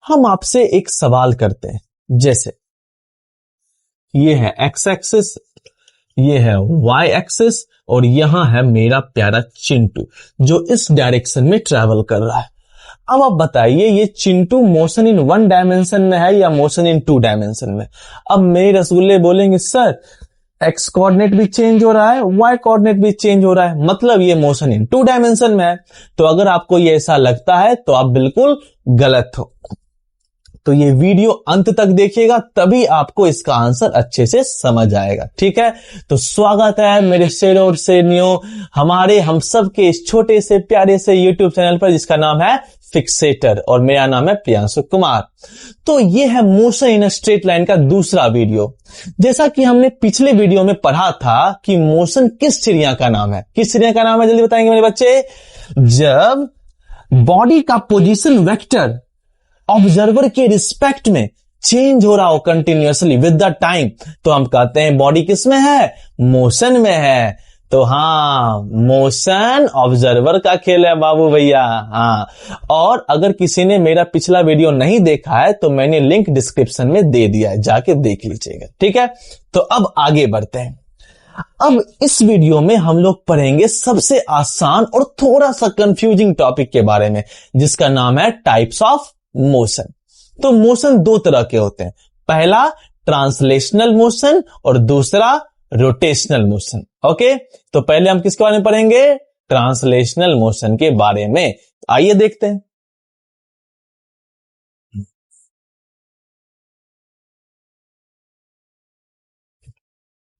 हम आपसे एक सवाल करते हैं, जैसे ये है एक्स एक्सिस, ये है वाई एक्सिस और यहां है मेरा प्यारा चिंटू जो इस डायरेक्शन में ट्रैवल कर रहा है। अब आप बताइए ये चिंटू मोशन इन 1 डायमेंशन में है या मोशन इन 2 डायमेंशन में। अब मेरे रसगुल्ले बोलेंगे सर एक्स कोऑर्डिनेट भी चेंज हो रहा है, वाई कोऑर्डिनेट भी चेंज हो रहा है, मतलब ये मोशन इन 2 डायमेंशन में है। तो अगर आपको ये ऐसा लगता है तो आप बिल्कुल गलत हो। तो ये वीडियो अंत तक देखिएगा तभी आपको इसका आंसर अच्छे से समझ आएगा, ठीक है। तो स्वागत है मेरे शेरों और शेरनियों हमारे हम सब के इस छोटे से प्यारे से यूट्यूब चैनल पर जिसका नाम है फिक्सेटर और मेरा नाम है प्रियांशु कुमार। तो ये है मोशन इन स्ट्रेट लाइन का दूसरा वीडियो। जैसा कि हमने पिछले वीडियो में पढ़ा था कि मोशन किस चिड़िया का नाम है, किस चिड़िया का नाम है जल्दी बताएंगे मेरे बच्चे। जब बॉडी का पोजीशन वेक्टर ऑब्जर्वर के रिस्पेक्ट में चेंज हो रहा हो कंटिन्यूअसली विद द टाइम तो हम कहते हैं बॉडी किस में है, मोशन में है। तो हाँ, मोशन ऑब्जर्वर का खेल है बाबू भैया। हाँ, और अगर किसी ने मेरा पिछला वीडियो नहीं देखा है तो मैंने लिंक डिस्क्रिप्शन में दे दिया है, जाके देख लीजिएगा, ठीक है। तो अब आगे बढ़ते हैं। अब इस वीडियो में हम लोग पढ़ेंगे सबसे आसान और थोड़ा सा कंफ्यूजिंग टॉपिक के बारे में जिसका नाम है टाइप्स ऑफ मोशन। तो मोशन दो तरह के होते हैं, पहला ट्रांसलेशनल मोशन और दूसरा रोटेशनल मोशन। ओके, तो पहले हम किसके बारे में पढ़ेंगे, ट्रांसलेशनल मोशन के बारे में। आइए देखते हैं।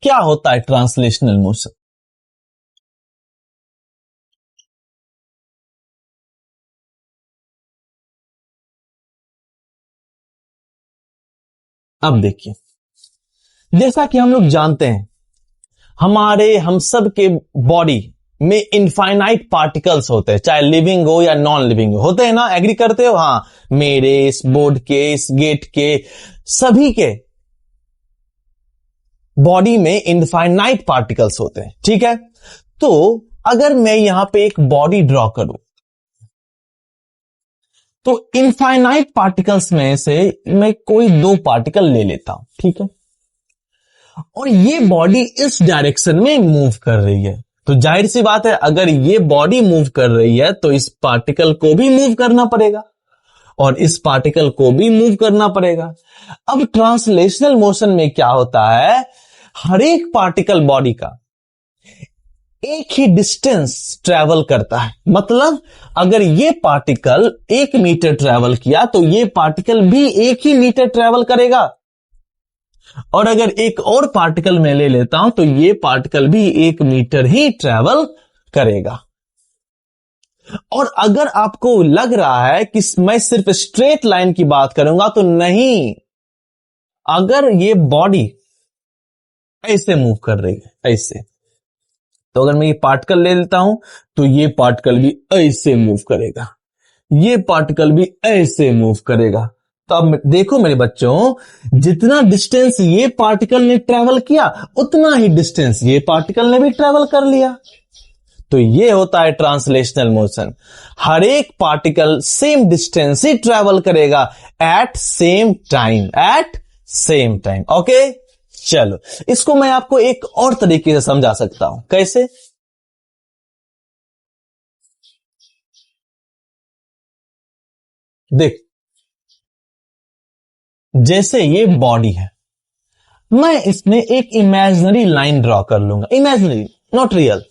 क्या होता है ट्रांसलेशनल मोशन। अब देखिए, जैसा कि हम लोग जानते हैं हम सब के बॉडी में इनफाइनाइट पार्टिकल्स होते हैं, चाहे लिविंग हो या नॉन लिविंग हो, होते हैं ना, एग्री करते हो। हाँ, मेरे, इस बोर्ड के, इस गेट के, सभी के बॉडी में इनफाइनाइट पार्टिकल्स होते हैं, ठीक है। तो अगर मैं यहां पे एक बॉडी ड्रॉ करूं तो इनफाइनाइट पार्टिकल्स में से मैं कोई 2 पार्टिकल ले लेता हूं, ठीक है, और ये बॉडी इस डायरेक्शन में मूव कर रही है। तो जाहिर सी बात है अगर ये बॉडी मूव कर रही है तो इस पार्टिकल को भी मूव करना पड़ेगा और इस पार्टिकल को भी मूव करना पड़ेगा। अब ट्रांसलेशनल मोशन में क्या होता है, हर एक पार्टिकल बॉडी का एक ही डिस्टेंस ट्रेवल करता है। मतलब अगर ये पार्टिकल 1 मीटर ट्रेवल किया तो ये पार्टिकल भी 1 ही मीटर ट्रेवल करेगा, और अगर एक और पार्टिकल मैं ले लेता हूं तो ये पार्टिकल भी 1 मीटर ही ट्रेवल करेगा। और अगर आपको लग रहा है कि मैं सिर्फ स्ट्रेट लाइन की बात करूंगा तो नहीं, अगर ये बॉडी ऐसे मूव कर रही है, ऐसे, तो अगर मैं ये पार्टिकल ले लेता हूं तो ये पार्टिकल भी ऐसे मूव करेगा, ये पार्टिकल भी ऐसे मूव करेगा। तो अब देखो मेरे बच्चों, जितना डिस्टेंस ये पार्टिकल ने ट्रेवल किया उतना ही डिस्टेंस ये पार्टिकल ने भी ट्रेवल कर लिया। तो ये होता है ट्रांसलेशनल मोशन। हर एक पार्टिकल सेम डिस्टेंस ही ट्रेवल करेगा at same time, at same time. Okay, चलो इसको मैं आपको एक और तरीके से समझा सकता हूं। कैसे, देख, जैसे ये बॉडी है, मैं इसमें एक इमेजिनरी लाइन ड्रॉ कर लूंगा, इमेजिनरी नॉट रियल।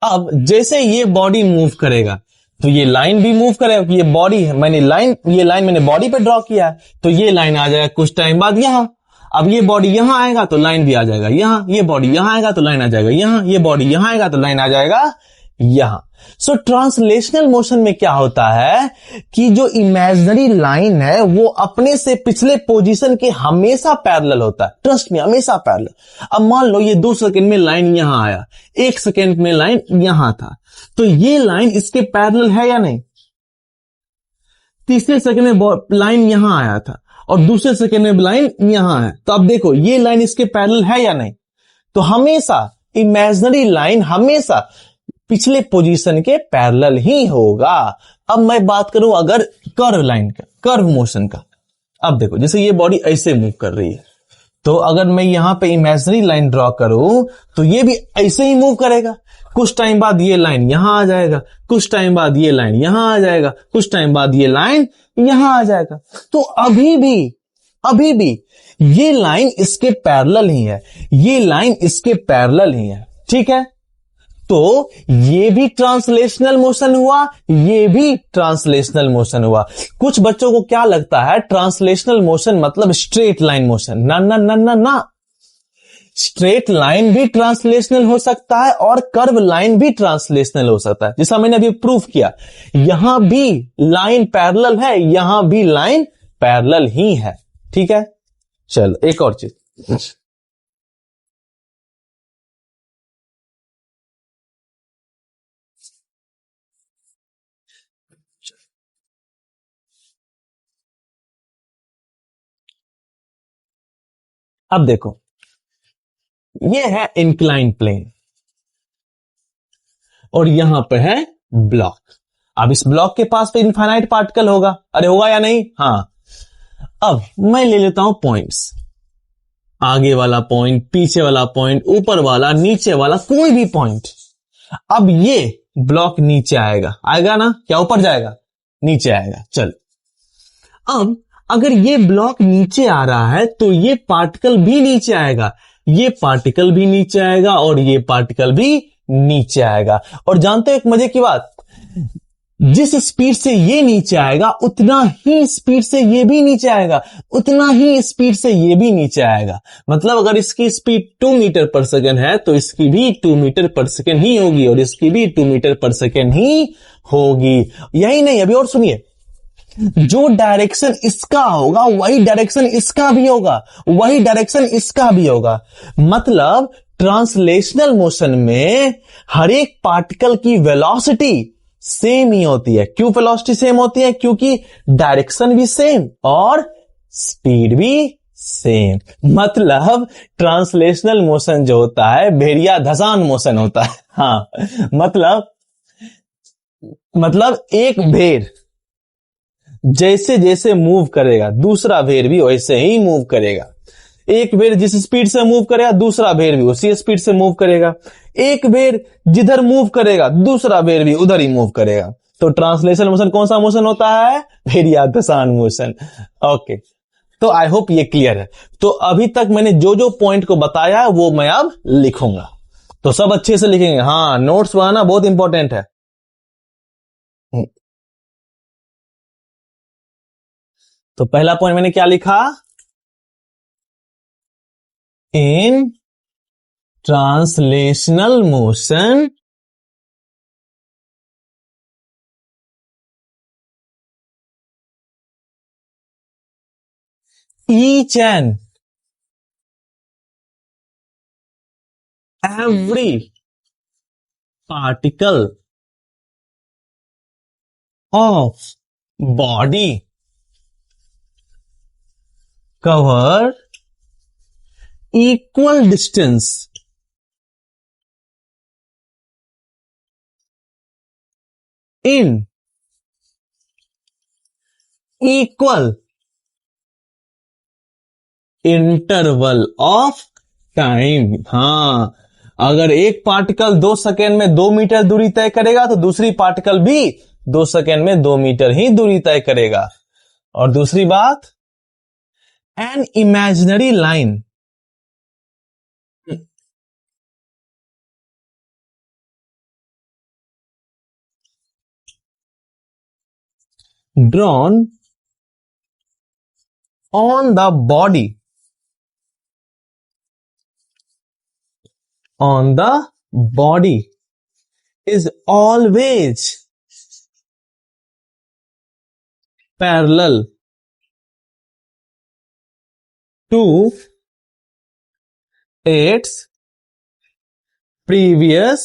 अब जैसे ये बॉडी मूव करेगा तो ये लाइन भी मूव करेगा, ये बॉडी है, ये लाइन मैंने बॉडी पे ड्रॉ किया है, तो ये लाइन आ जाएगा कुछ टाइम बाद यहां। अब ये बॉडी यहां आएगा तो लाइन भी आ जाएगा यहां, ये बॉडी यहां आएगा तो लाइन आ जाएगा यहां, ये बॉडी यहां आएगा तो लाइन आ जाएगा यहां। सो ट्रांसलेशनल मोशन में क्या होता है कि जो इमेजिनरी लाइन है वो अपने से पिछले पोजीशन के हमेशा पैरेलल होता है, ट्रस्ट में, हमेशा पैरेलल। अब मान लो ये 2 सेकंड में लाइन यहां आया, 1 सेकंड में लाइन यहां था, तो ये लाइन इसके पैरेलल है या नहीं। तीसरे सेकंड में लाइन यहां आया था और दूसरे सेकंड में लाइन यहां है, तो अब देखो ये लाइन इसके पैरेलल है या नहीं। तो हमेशा इमेजिनरी लाइन हमेशा पिछले पोजीशन के पैरेलल ही होगा। अब मैं बात करूं अगर कर्व लाइन का, कर्व मोशन का। अब देखो जैसे ये बॉडी ऐसे मूव कर रही है, तो अगर मैं यहां पे इमेजिनरी लाइन ड्रॉ करूं तो ये भी ऐसे ही मूव करेगा। कुछ टाइम बाद ये लाइन यहां आ जाएगा, कुछ टाइम बाद ये लाइन यहां आ जाएगा, कुछ टाइम बाद ये लाइन यहां आ जाएगा। तो अभी भी ये लाइन इसके पैरेलल ही है, ये लाइन इसके पैरेलल ही है, ठीक है। तो ये भी ट्रांसलेशनल मोशन हुआ, ये भी ट्रांसलेशनल मोशन हुआ। कुछ बच्चों को क्या लगता है ट्रांसलेशनल मोशन मतलब स्ट्रेट लाइन मोशन, ना ना ना ना ना। स्ट्रेट लाइन भी ट्रांसलेशनल हो सकता है और कर्व लाइन भी ट्रांसलेशनल हो सकता है, जैसा मैंने अभी प्रूफ किया। यहां भी लाइन पैरेलल है, यहां भी लाइन पैरेलल ही है, ठीक है। चलो एक और चीज, अब देखो ये है इंक्लाइन प्लेन और यहां पे है ब्लॉक। अब इस ब्लॉक के पास तो इनफाइनाइट पार्टिकल होगा, अरे होगा या नहीं? हाँ। अब मैं ले लेता हूं पॉइंट्स, आगे वाला पॉइंट, पीछे वाला पॉइंट, ऊपर वाला, नीचे वाला, कोई भी पॉइंट। अब ये ब्लॉक नीचे आएगा, आएगा ना? क्या ऊपर जाएगा? नीचे आएगा। चल अब अगर ये ब्लॉक नीचे आ रहा है तो ये पार्टिकल भी नीचे आएगा, ये पार्टिकल भी नीचे आएगा और ये पार्टिकल भी नीचे आएगा। और जानते हो एक मजे की बात, जिस स्पीड से ये नीचे आएगा उतना ही स्पीड से ये भी नीचे आएगा, उतना ही स्पीड से ये भी नीचे आएगा। मतलब अगर इसकी स्पीड 2 मीटर पर सेकेंड है तो इसकी भी 2 मीटर पर सेकेंड ही होगी और इसकी भी 2 मीटर पर सेकेंड ही होगी। यही नहीं, अभी और सुनिए, जो डायरेक्शन इसका होगा वही डायरेक्शन इसका भी होगा, वही डायरेक्शन इसका भी होगा। मतलब ट्रांसलेशनल मोशन में हर एक पार्टिकल की वेलोसिटी सेम ही होती है। क्यों वेलोसिटी सेम होती है? क्योंकि डायरेक्शन भी सेम और स्पीड भी सेम। मतलब ट्रांसलेशनल मोशन जो होता है भेड़िया धसान मोशन होता है। हाँ, मतलब एक भेड़ जैसे जैसे मूव करेगा दूसरा भेड़ भी वैसे ही मूव करेगा। एक भेड़ जिस स्पीड से मूव करेगा दूसरा भेड़ भी उसी स्पीड से मूव करेगा। एक भेड़ जिधर मूव करेगा दूसरा भेड़ भी उधर ही मूव करेगा। तो ट्रांसलेशन मोशन कौन सा मोशन होता है? भेड़िया मोशन। ओके, तो आई होप ये क्लियर है। तो अभी तक मैंने जो जो पॉइंट को बताया वो मैं अब लिखूंगा, तो सब अच्छे से लिखेंगे। हाँ, नोट्स बनाना बहुत इंपॉर्टेंट है। तो पहला पॉइंट मैंने क्या लिखा? इन translational motion each and every particle of body cover equal distance in equal interval of time. हाँ, अगर एक पार्टिकल 2 सेकेंड में 2 मीटर दूरी तय करेगा तो दूसरी पार्टिकल भी 2 सेकेंड में 2 मीटर ही दूरी तय करेगा। और दूसरी बात, an imaginary line drawn on the body is always parallel to its previous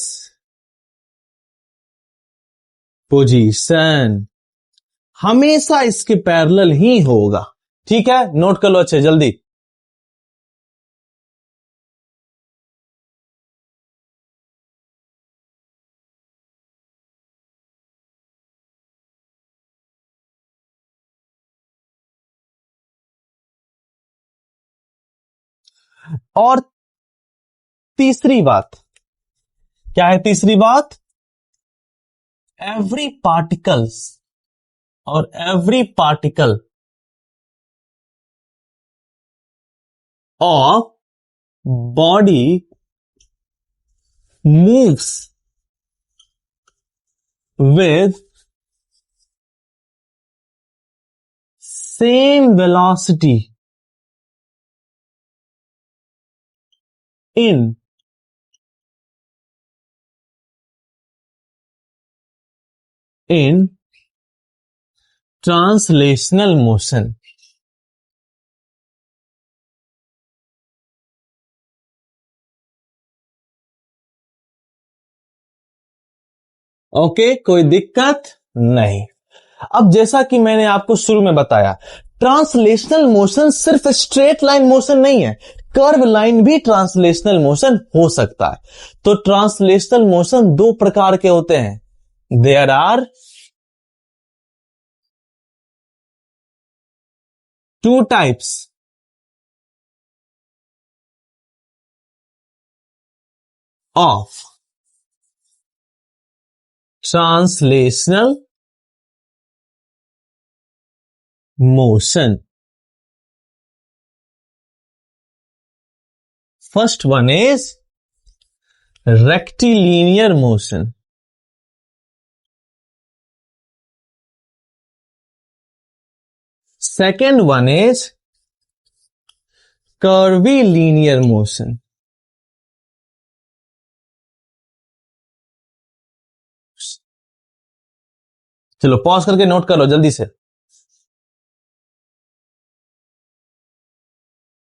position। हमेशा इसके पैरेलल ही होगा। ठीक है, नोट कर लो अच्छे जल्दी। और तीसरी बात क्या है? तीसरी बात, एवरी पार्टिकल्स और every particle of body moves with same velocity in translational motion. Okay, कोई दिक्कत नहीं। अब जैसा कि मैंने आपको शुरू में बताया, ट्रांसलेशनल मोशन सिर्फ स्ट्रेट लाइन मोशन नहीं है, कर्व लाइन भी ट्रांसलेशनल मोशन हो सकता है। तो ट्रांसलेशनल मोशन दो प्रकार के होते हैं। There are two types of translational motion. First one is rectilinear motion. Second one is curvilinear motion. चलो पॉज करके नोट कर लो जल्दी से।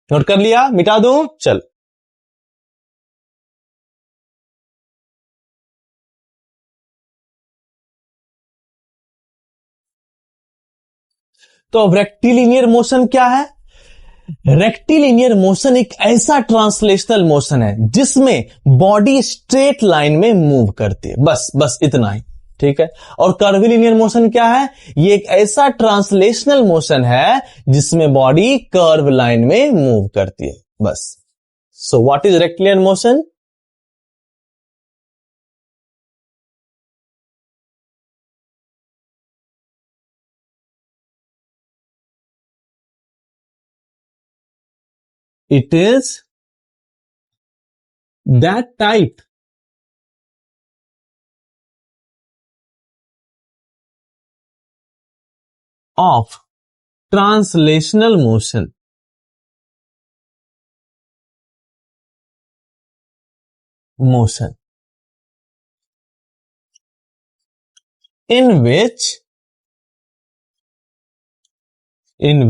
नोट कर लिया? मिटा दूं? चल। तो अब रेक्टिलिनियर मोशन क्या है? रेक्टिलिनियर मोशन एक ऐसा ट्रांसलेशनल मोशन है जिसमें बॉडी स्ट्रेट लाइन में मूव करती है। बस इतना ही, ठीक है। और कर्विलिनियर मोशन क्या है? ये एक ऐसा ट्रांसलेशनल मोशन है जिसमें बॉडी कर्व लाइन में मूव करती है, बस। So what is rectilinear motion? It is that type of translational motion in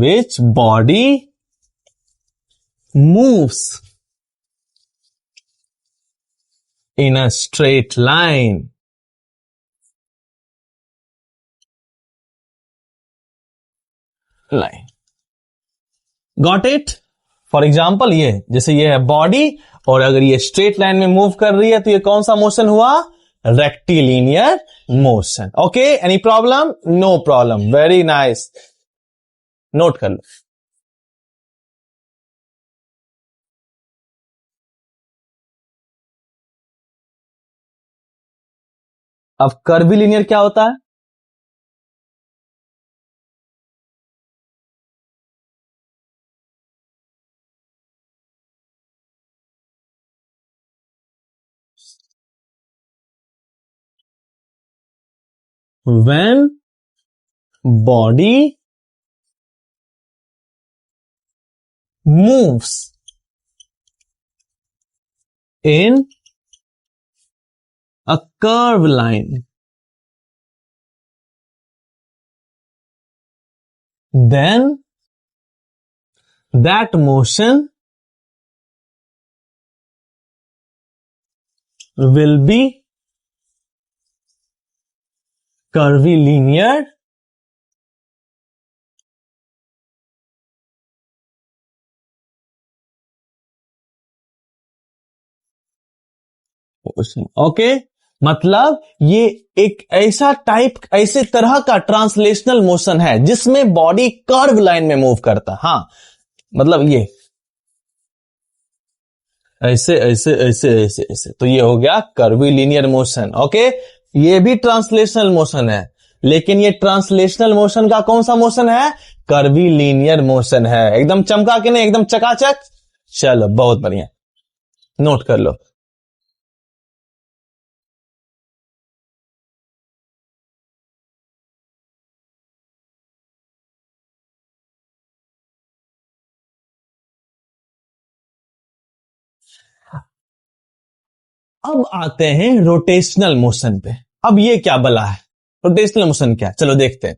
which body moves in a straight line. Got it? For example ये, जैसे ये है बॉडी और अगर ये स्ट्रेट लाइन में मूव कर रही है तो ये कौन सा मोशन हुआ? Rectilinear motion. Okay, any problem? No problem, very nice. Note कर लो। अब कर्विलिनियर क्या होता है? When body moves in a curve line, then that motion will be curvilinear motion. Okay, मतलब ये एक ऐसा टाइप, ऐसे तरह का ट्रांसलेशनल मोशन है जिसमें बॉडी कर्व लाइन में मूव करता है। हाँ, मतलब ये ऐसे ऐसे ऐसे ऐसे ऐसे, तो ये हो गया कर्वीलिनियर मोशन। ओके, ये भी ट्रांसलेशनल मोशन है, लेकिन ये ट्रांसलेशनल मोशन का कौन सा मोशन है? कर्वीलिनियर मोशन है। एकदम चमका के नहीं, एकदम चकाचक। चलो बहुत बढ़िया, नोट कर लो। अब आते हैं रोटेशनल मोशन पे। अब ये क्या बला है? रोटेशनल मोशन क्या है? चलो देखते हैं।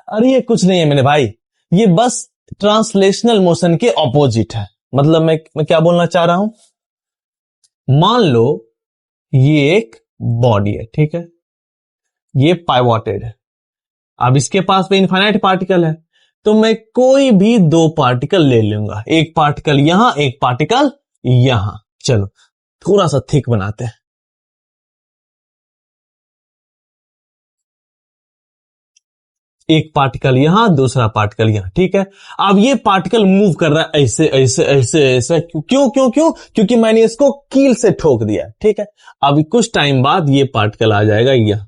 अरे ये कुछ नहीं है मेरे भाई, ये बस ट्रांसलेशनल मोशन के ऑपोजिट है। मतलब मैं क्या बोलना चाह रहा हूं, मान लो ये एक बॉडी है, ठीक है, ये पाइवोटेड है। अब इसके पास में इनफाइनाइट पार्टिकल है, तो मैं कोई भी दो पार्टिकल ले लूंगा, एक पार्टिकल यहां, एक पार्टिकल यहां। चलो थोड़ा सा थिक बनाते हैं। एक पार्टिकल यहां, दूसरा पार्टिकल यहां, ठीक है। अब ये पार्टिकल मूव कर रहा है ऐसे ऐसे ऐसे ऐसे। क्यों क्यों क्यों? क्योंकि मैंने इसको कील से ठोक दिया, ठीक है। अब कुछ टाइम बाद ये पार्टिकल आ जाएगा यहां,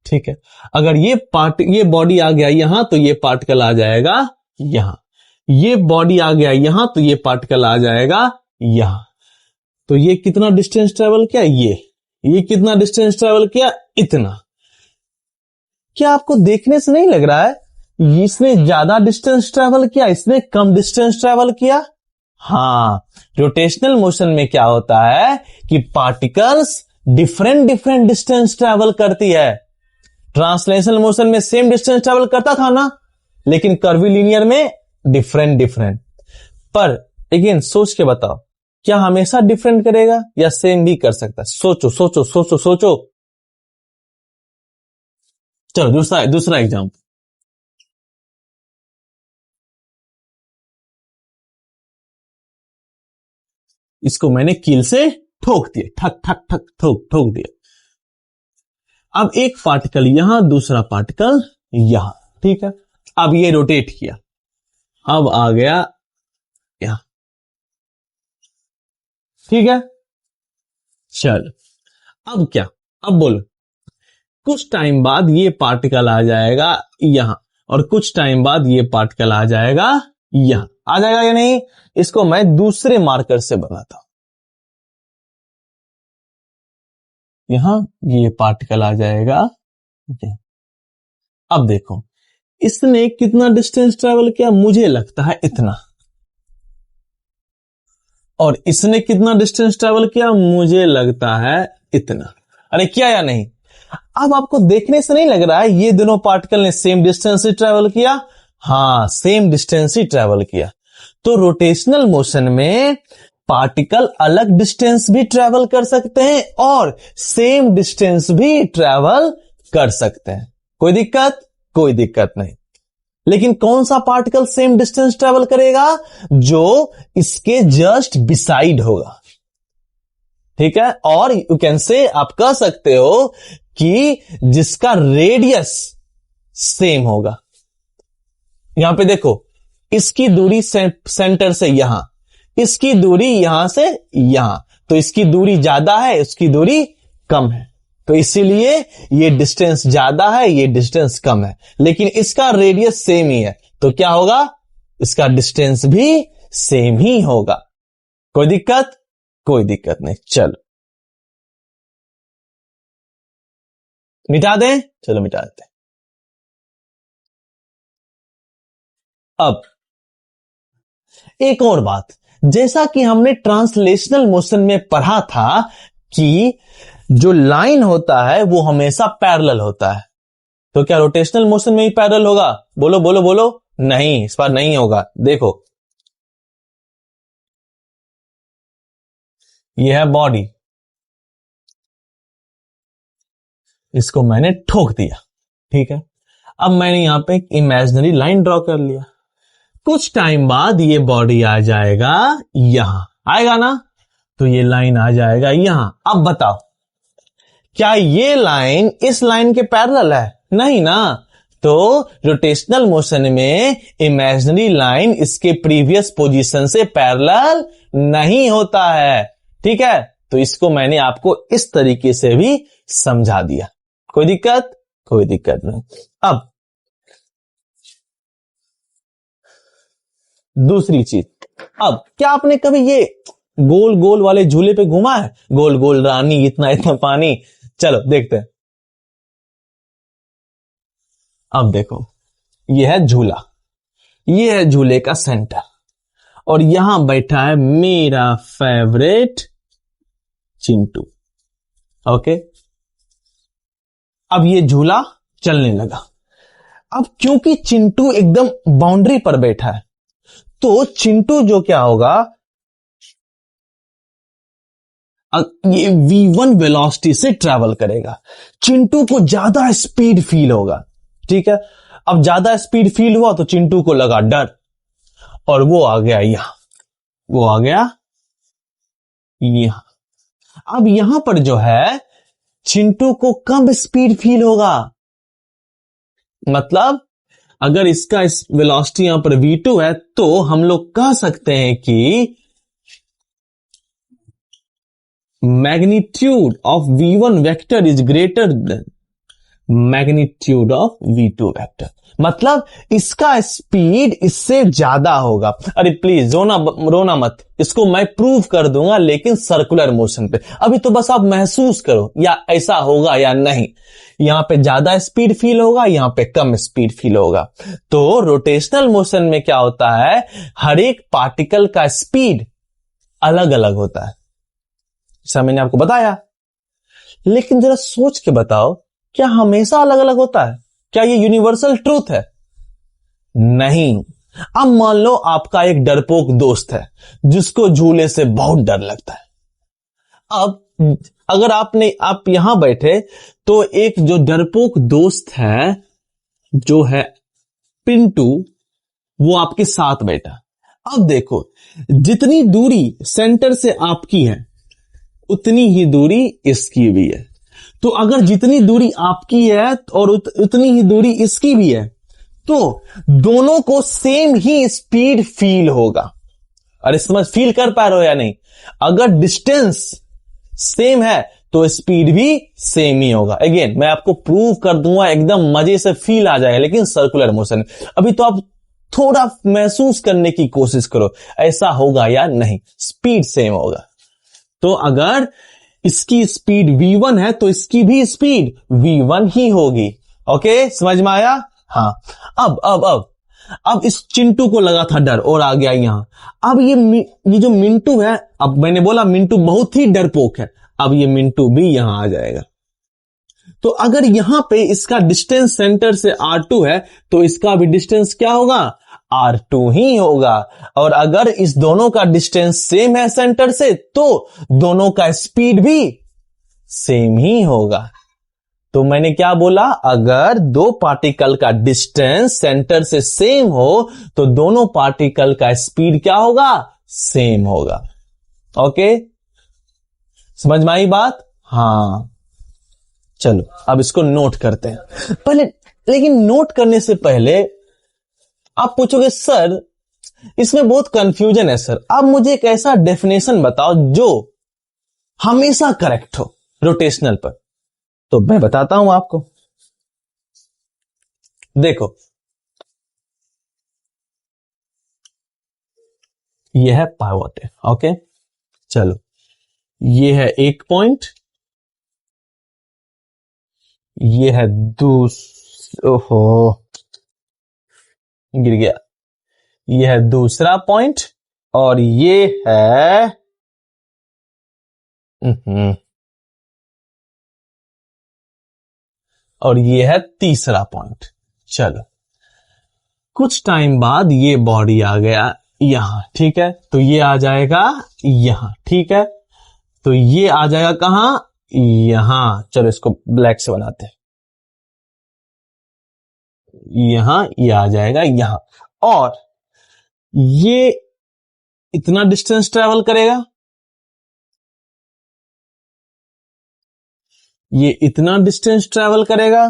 ठीक है। अगर ये बॉडी आ गया यहां, तो ये पार्टिकल आ जाएगा यहां। ये बॉडी आ गया यहां, तो ये पार्टिकल आ जाएगा यहां। तो ये कितना डिस्टेंस ट्रेवल किया? ये कितना डिस्टेंस ट्रेवल किया? इतना। क्या आपको देखने से नहीं लग रहा है इसने ज्यादा डिस्टेंस ट्रेवल किया, इसने कम डिस्टेंस ट्रेवल किया? हाँ, रोटेशनल मोशन में क्या होता है कि particles different different distance travel करती है। ट्रांसलेशनल मोशन में सेम डिस्टेंस ट्रेवल करता था ना, लेकिन कर्वीलिनियर में डिफरेंट डिफरेंट। पर अगेन सोच के बताओ, क्या हमेशा डिफरेंट करेगा या सेम भी कर सकता है? सोचो सोचो सोचो सोचो। चलो दूसरा दूसरा एग्जाम्पल। इसको मैंने कील से ठोक दिया, ठक ठक ठक ठोक ठोक दिया। अब एक पार्टिकल यहां, दूसरा पार्टिकल यहां, ठीक है। अब ये रोटेट किया, अब आ गया यहां, ठीक है। चल अब क्या? अब बोलो, कुछ टाइम बाद ये पार्टिकल आ जाएगा यहां, और कुछ टाइम बाद ये पार्टिकल आ जाएगा यहां। आ जाएगा या नहीं? इसको मैं दूसरे मार्कर से बनाता हूं। यहां ये पार्टिकल आ जाएगा यहां। अब देखो, इसने कितना डिस्टेंस ट्रेवल किया? मुझे लगता है इतना। और इसने कितना डिस्टेंस ट्रेवल किया? मुझे लगता है इतना। अरे किया या नहीं? अब आपको देखने से नहीं लग रहा है ये दोनों पार्टिकल ने सेम डिस्टेंस ही ट्रेवल किया? हाँ, सेम डिस्टेंस ही ट्रेवल किया। तो रोटेशनल मोशन में पार्टिकल अलग डिस्टेंस भी ट्रेवल कर सकते हैं और सेम डिस्टेंस भी ट्रेवल कर सकते हैं। कोई दिक्कत? कोई दिक्कत नहीं। लेकिन कौन सा पार्टिकल सेम डिस्टेंस ट्रेवल करेगा? जो इसके जस्ट बिसाइड होगा, ठीक है। और यू कैन से, आप कह सकते हो कि जिसका रेडियस सेम होगा। यहां पे देखो, इसकी दूरी सेंटर से यहां, इसकी दूरी यहां से यहां, तो इसकी दूरी ज्यादा है, इसकी दूरी कम है, तो इसीलिए ये डिस्टेंस ज्यादा है, ये डिस्टेंस कम है। लेकिन इसका रेडियस सेम ही है, तो क्या होगा? इसका डिस्टेंस भी सेम ही होगा। कोई दिक्कत? कोई दिक्कत नहीं। चलो मिटा दें, चलो मिटा देते हैं। अब एक और बात, जैसा कि हमने ट्रांसलेशनल मोशन में पढ़ा था कि जो लाइन होता है वो हमेशा पैरेलल होता है, तो क्या रोटेशनल मोशन में भी पैरेलल होगा? बोलो बोलो बोलो। नहीं, इस बार नहीं होगा। देखो, ये है बॉडी, इसको मैंने ठोक दिया, ठीक है। अब मैंने यहां पे एक इमेजिनरी लाइन ड्रॉ कर लिया। कुछ टाइम बाद ये बॉडी आ जाएगा यहां, आएगा ना? तो ये लाइन आ जाएगा यहां। अब बताओ, क्या ये लाइन इस लाइन के पैरेलल है? नहीं ना। तो रोटेशनल मोशन में इमेजिनरी लाइन इसके प्रीवियस पोजीशन से पैरेलल नहीं होता है। ठीक है, तो इसको मैंने आपको इस तरीके से भी समझा दिया। कोई दिक्कत? कोई दिक्कत नहीं। अब दूसरी चीज, अब क्या आपने कभी ये गोल गोल वाले झूले पे घूमा है? गोल गोल रानी, इतना इतना पानी। चलो देखते हैं। अब देखो, यह है झूला, यह है झूले का सेंटर, और यहां बैठा है मेरा फेवरेट चिंटू। ओके, अब ये झूला चलने लगा। अब क्योंकि चिंटू एकदम बाउंड्री पर बैठा है, तो चिंटू जो क्या होगा, ये v1 वेलोसिटी से ट्रैवल करेगा। चिंटू को ज्यादा स्पीड फील होगा। ठीक है, अब ज्यादा स्पीड फील हुआ तो चिंटू को लगा डर, और वो आ गया यहां, वो आ गया यहां। अब यहां पर जो है चिंटू को कम स्पीड फील होगा। मतलब अगर इसका इस वेलोसिटी यहां पर v2 है, तो हम लोग कह सकते हैं कि magnitude of v1 vector is greater than magnitude of v2 vector. मतलब इसका स्पीड इससे ज्यादा होगा। अरे प्लीज रोना मत, इसको मैं प्रूव कर दूंगा, लेकिन सर्कुलर मोशन पे। अभी तो बस आप महसूस करो, या ऐसा होगा या नहीं। यहां पे ज्यादा स्पीड फील होगा, यहां पे कम स्पीड फील होगा। तो रोटेशनल मोशन में क्या होता है, हर एक पार्टिकल का स्पीड अलग अलग होता है। जैसा मैंने आपको बताया। लेकिन जरा सोच के बताओ, क्या हमेशा अलग अलग होता है? क्या ये यूनिवर्सल ट्रूथ है? नहीं। अब मान लो आपका एक डरपोक दोस्त है जिसको झूले से बहुत डर लगता है। अब अगर आप यहां बैठे, तो एक जो डरपोक दोस्त है, जो है पिंटू, वो आपके साथ बैठा। अब देखो, जितनी दूरी सेंटर से आपकी है, उतनी ही दूरी इसकी भी है। तो अगर जितनी दूरी आपकी है और उतनी ही दूरी इसकी भी है, तो दोनों को सेम ही स्पीड फील होगा। अरे समझ, फील कर पा रहे हो या नहीं? अगर डिस्टेंस सेम है तो स्पीड भी सेम ही होगा। अगेन मैं आपको प्रूव कर दूंगा, एकदम मजे से फील आ जाएगा, लेकिन सर्कुलर मोशन। अभी तो आप थोड़ा महसूस करने की कोशिश करो, ऐसा होगा या नहीं। स्पीड सेम होगा। तो अगर इसकी स्पीड v1 है, तो इसकी भी स्पीड v1 ही होगी। ओके, समझ में आया? हाँ। अब इस चिंटू को लगा था डर और आ गया यहां। अब ये जो मिंटू है, अब मैंने बोला मिंटू बहुत ही डरपोक है, अब ये मिंटू भी यहां आ जाएगा। तो अगर यहां पे इसका डिस्टेंस सेंटर से r2 है, तो इसका भी डिस्टेंस क्या होगा? r2 ही होगा। और अगर इस दोनों का डिस्टेंस सेम है सेंटर से, तो दोनों का स्पीड भी सेम ही होगा। तो मैंने क्या बोला? अगर दो पार्टिकल का डिस्टेंस सेंटर से सेम हो, तो दोनों पार्टिकल का स्पीड क्या होगा? सेम होगा। ओके, समझ में आई बात? हाँ, चलो अब इसको नोट करते हैं पहले। लेकिन नोट करने से पहले आप पूछोगे, सर इसमें बहुत कंफ्यूजन है सर, आप मुझे एक ऐसा डेफिनेशन बताओ जो हमेशा करेक्ट हो रोटेशनल पर। तो मैं बताता हूं आपको। देखो, यह है पाइवोट है। ओके, चलो, यह है एक पॉइंट, यह है ओहो, गिर गया। यह है दूसरा पॉइंट, और ये है और ये है तीसरा पॉइंट। चलो, कुछ टाइम बाद ये बॉडी आ गया यहां। ठीक है, तो ये आ जाएगा यहां। ठीक है, तो ये आ जाएगा कहां? यहां। चलो इसको ब्लैक से बनाते हैं। यहां ये आ जाएगा यहां, और ये इतना डिस्टेंस ट्रेवल करेगा, ये इतना डिस्टेंस ट्रेवल करेगा,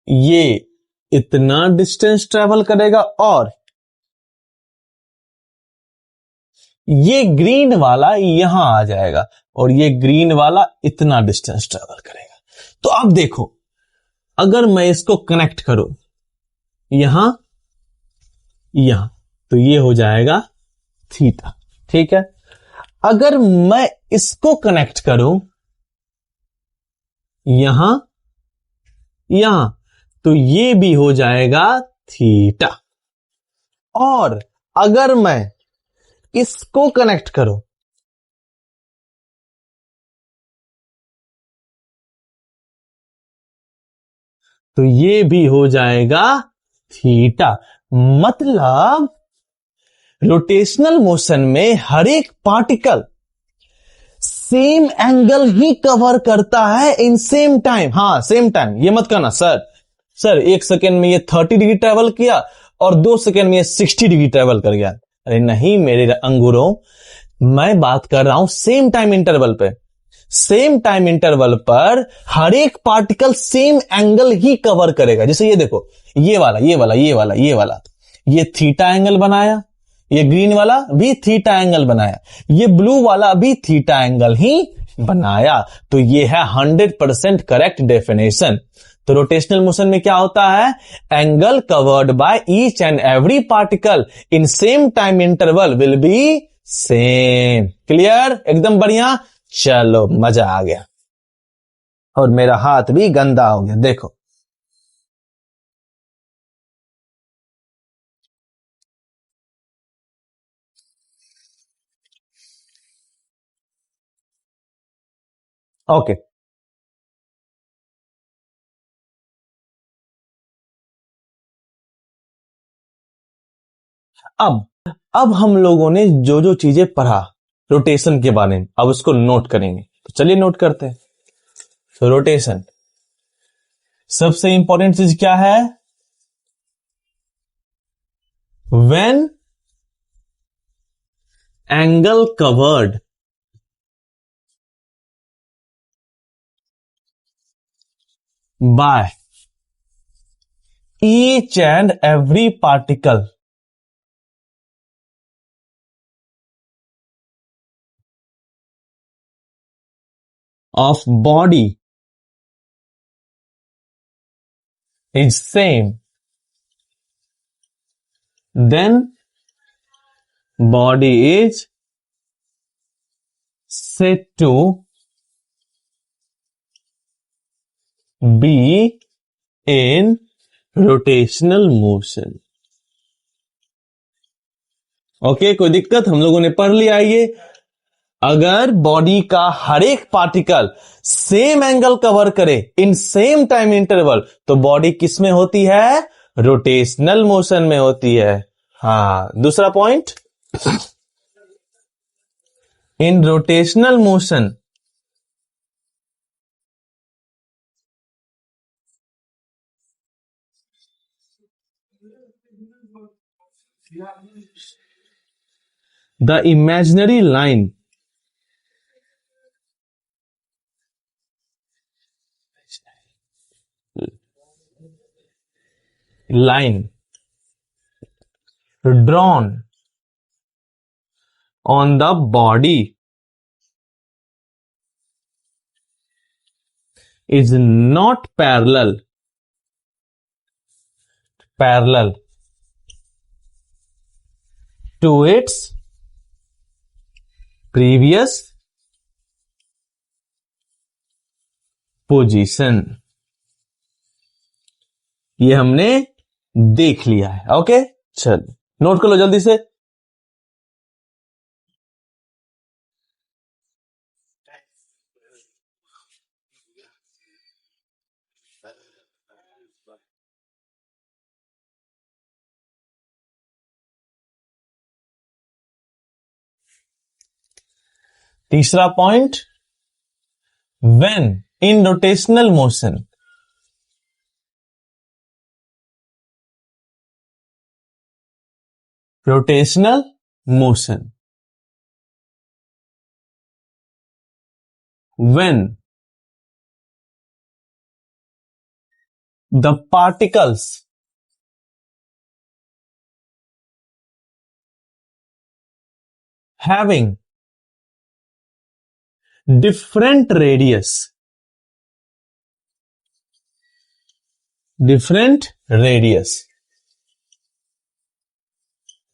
ये इतना डिस्टेंस ट्रेवल करेगा, और ये ग्रीन वाला यहां आ जाएगा, और ये ग्रीन वाला इतना डिस्टेंस ट्रेवल करेगा। तो अब देखो, अगर मैं इसको कनेक्ट करूं यहां यहां, तो ये हो जाएगा थीटा, ठीक है। अगर मैं इसको कनेक्ट करूं यहां यहां, तो ये भी हो जाएगा थीटा। और अगर मैं इसको कनेक्ट करूं तो ये भी हो जाएगा थीटा। मतलब रोटेशनल मोशन में हर एक पार्टिकल सेम एंगल ही कवर करता है इन सेम टाइम। हाँ, सेम टाइम, ये मत कहना सर 1 सेकेंड में ये 30 डिग्री ट्रेवल किया और 2 सेकेंड में ये 60 डिग्री ट्रेवल कर गया। अरे नहीं मेरे अंगूरों, मैं बात कर रहा हूं सेम टाइम इंटरवल पे। सेम टाइम इंटरवल पर हर एक पार्टिकल सेम एंगल ही कवर करेगा। जैसे ये देखो, ये वाला ये वाला ये वाला ये वाला, ये थीटा एंगल बनाया, ये ग्रीन वाला भी थीटा एंगल बनाया, ये ब्लू वाला भी थीटा एंगल ही बनाया। तो ये है 100% करेक्ट डेफिनेशन। तो रोटेशनल मोशन में क्या होता है, angle covered by each and every particle in same time interval will be same. Clear, एकदम बढ़िया। चलो मजा आ गया, और मेरा हाथ भी गंदा हो गया, देखो। ओके, अब हम लोगों ने जो जो चीजें पढ़ा रोटेशन के बारे में, अब उसको नोट करेंगे। तो चलिए नोट करते हैं। तो रोटेशन, सबसे इंपॉर्टेंट चीज क्या है, when angle covered by each and every particle of body is same, then body is said to be in rotational motion. Okay, कोई दिक्कत, हम लोगों ने पढ़ लिया ये। अगर बॉडी का हर एक पार्टिकल सेम एंगल कवर करे इन सेम टाइम इंटरवल, तो बॉडी किस में होती है, रोटेशनल मोशन में होती है। हाँ, दूसरा point, in rotational motion the imaginary line drawn on the body is not parallel to its previous position. ये हमने देख लिया है। ओके, चल नोट कर लो जल्दी से। तीसरा point, when in rotational motion when the particles having different radius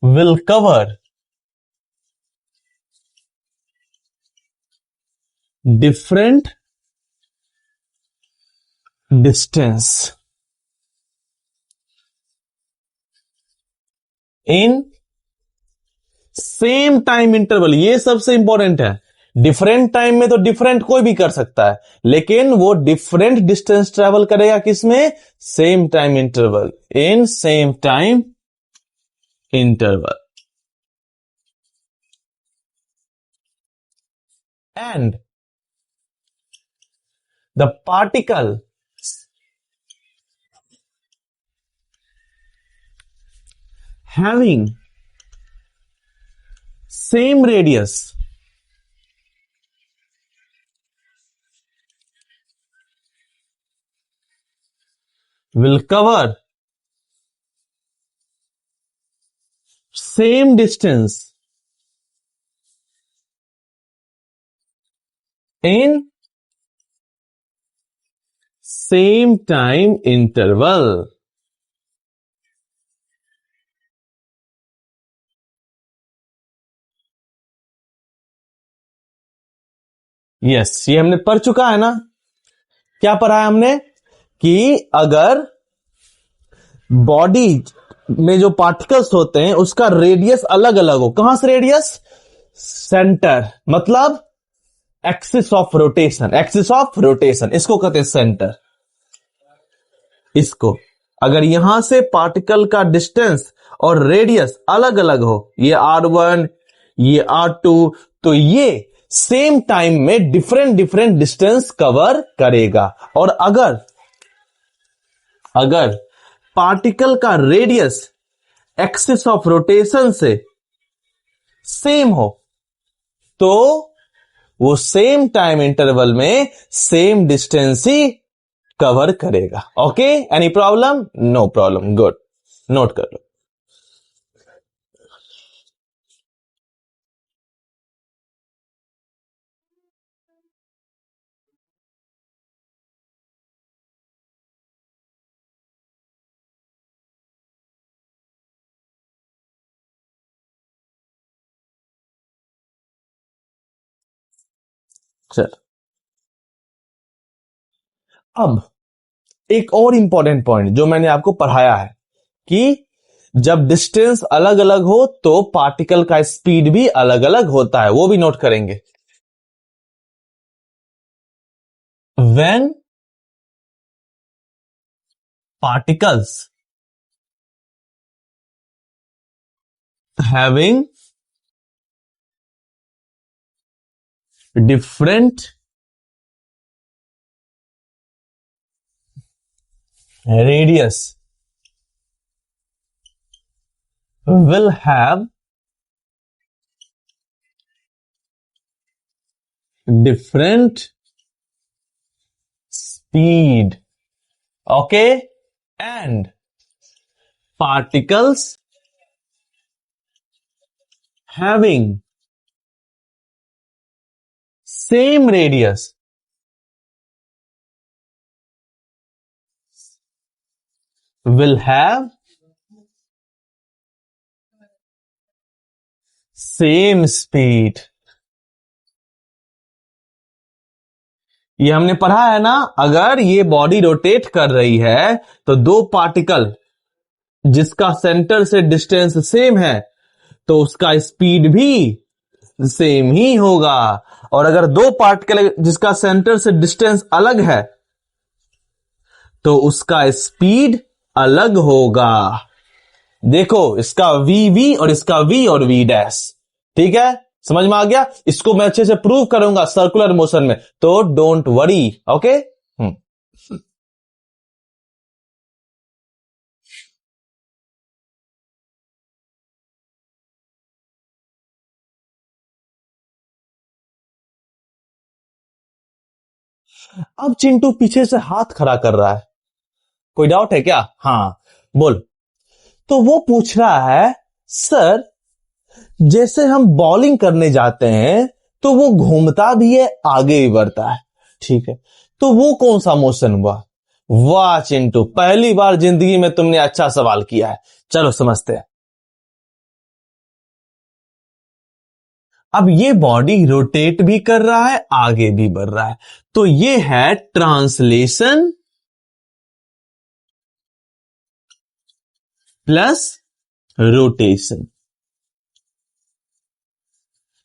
will cover different distance in same time interval. ये सबसे इंपॉर्टेंट है। डिफरेंट टाइम में तो डिफरेंट कोई भी कर सकता है, लेकिन वो डिफरेंट डिस्टेंस ट्रेवल करेगा किसमें? Same time interval, in same time interval. And the particle having same radius will cover same distance in same time interval। Yes, ये हमने पढ़ चुका है ना। क्या पढ़ा है हमने? कि अगर बॉडी में जो पार्टिकल्स होते हैं उसका रेडियस अलग अलग हो। कहां से रेडियस? सेंटर, मतलब axis of rotation, axis of rotation इसको कहते हैं सेंटर। इसको अगर यहां से पार्टिकल का डिस्टेंस और रेडियस अलग अलग हो, ये R1 ये R2, तो ये सेम टाइम में डिफरेंट डिफरेंट डिस्टेंस कवर करेगा। और अगर पार्टिकल का रेडियस एक्सिस ऑफ रोटेशन से सेम हो तो वो सेम टाइम इंटरवल में सेम डिस्टेंस ही कवर करेगा। Okay, any problem? No problem, good, note कर लो। चल, अब एक और इंपॉर्टेंट पॉइंट जो मैंने आपको पढ़ाया है कि जब डिस्टेंस अलग अलग हो तो पार्टिकल का स्पीड भी अलग अलग होता है, वो भी नोट करेंगे। When particles having different radius will have different speed, okay, and particles having same radius will have same speed। ये हमने पढ़ा है ना, अगर ये बॉडी रोटेट कर रही है तो दो पार्टिकल जिसका सेंटर से डिस्टेंस सेम है तो उसका स्पीड भी सेम ही होगा। और अगर दो पार्टिकल जिसका सेंटर से डिस्टेंस अलग है तो उसका स्पीड अलग होगा। देखो, इसका वी और इसका वी और वी डैश, ठीक है, समझ में आ गया? इसको मैं अच्छे से प्रूव करूंगा सर्कुलर मोशन में, तो डोंट वरी, ओके। अब चिंटू पीछे से हाथ खड़ा कर रहा है, कोई डाउट है क्या? हाँ बोल। तो वो पूछ रहा है सर जैसे हम बॉलिंग करने जाते हैं तो वो घूमता भी है आगे भी बढ़ता है, ठीक है, तो वो कौन सा मोशन हुआ? वाह चिंटू, पहली बार जिंदगी में तुमने अच्छा सवाल किया है। चलो समझते हैं। अब ये बॉडी रोटेट भी कर रहा है, आगे भी बढ़ रहा है, तो ये है ट्रांसलेशन प्लस रोटेशन,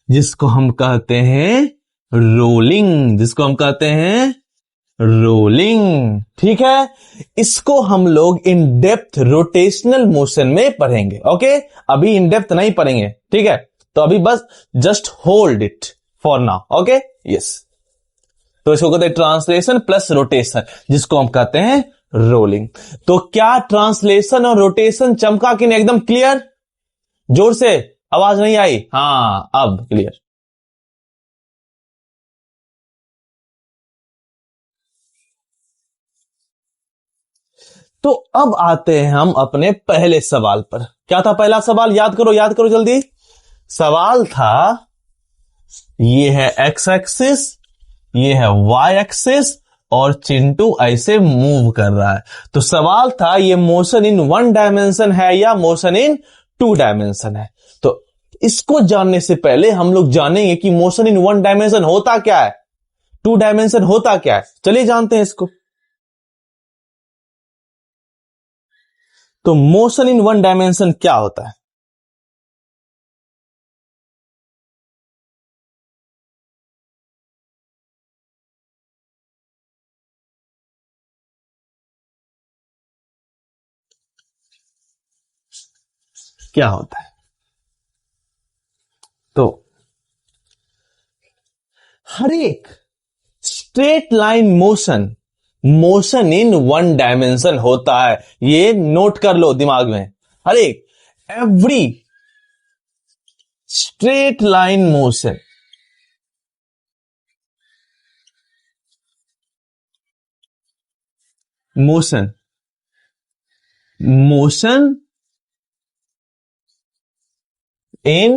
जिसको हम कहते हैं रोलिंग, जिसको हम कहते हैं रोलिंग, ठीक है। इसको हम लोग इन डेप्थ रोटेशनल मोशन में पढ़ेंगे, ओके। अभी इन डेप्थ नहीं पढ़ेंगे, ठीक है। तो अभी बस just hold it for now, okay, yes. तो इसको कहते हैं ट्रांसलेशन प्लस रोटेशन, जिसको हम कहते हैं रोलिंग। तो क्या ट्रांसलेशन और रोटेशन चमका कि नहीं? एकदम क्लियर? जोर से आवाज नहीं आई? हाँ अब क्लियर। तो अब आते हैं हम अपने पहले सवाल पर। क्या था पहला सवाल? याद करो, याद करो जल्दी। सवाल था ये है एक्स एक्सिस, ये है वाई एक्सिस, और चिंटू ऐसे मूव कर रहा है। तो सवाल था ये मोशन इन वन डायमेंशन है या मोशन इन टू डायमेंशन है। तो इसको जानने से पहले हम लोग जानेंगे कि मोशन इन वन डायमेंशन होता क्या है, टू डायमेंशन होता क्या है। चलिए जानते हैं इसको। तो मोशन इन वन डायमेंशन क्या होता है? क्या होता है? तो हर एक straight line motion motion in one dimension होता है। ये नोट कर लो दिमाग में। हर एक every straight line motion motion in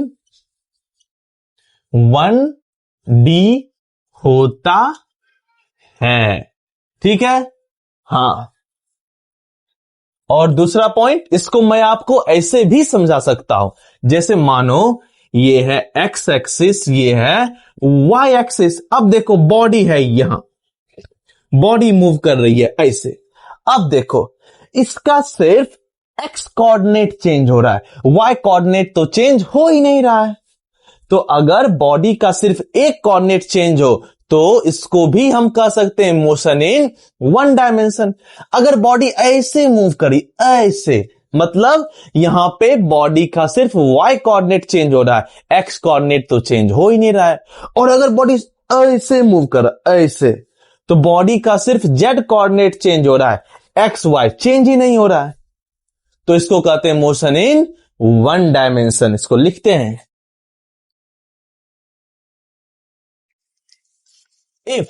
one D होता है, ठीक है। हाँ, और दूसरा पॉइंट, इसको मैं आपको ऐसे भी समझा सकता हूं, जैसे मानो ये है एक्स एक्सिस, ये है वाई एक्सिस। अब देखो बॉडी है यहां, बॉडी मूव कर रही है ऐसे। अब देखो इसका सिर्फ एक्स कोऑर्डिनेट चेंज हो रहा है, वाई कोऑर्डिनेट तो चेंज हो ही नहीं रहा है। तो अगर बॉडी का सिर्फ एक कोऑर्डिनेट चेंज हो तो इसको भी हम कह सकते हैं मोशन इन वन डायमेंशन। अगर बॉडी ऐसे मूव करी, ऐसे, मतलब यहां पे बॉडी का सिर्फ वाई कोऑर्डिनेट चेंज हो रहा है, एक्स कोऑर्डिनेट तो चेंज हो ही नहीं रहा है। और अगर बॉडी ऐसे मूव कर, ऐसे, तो बॉडी का सिर्फ जेड कोऑर्डिनेट चेंज हो रहा है, एक्स वाई चेंज ही नहीं हो रहा है। तो इसको कहते हैं मोशन इन वन डायमेंशन। इसको लिखते हैं, if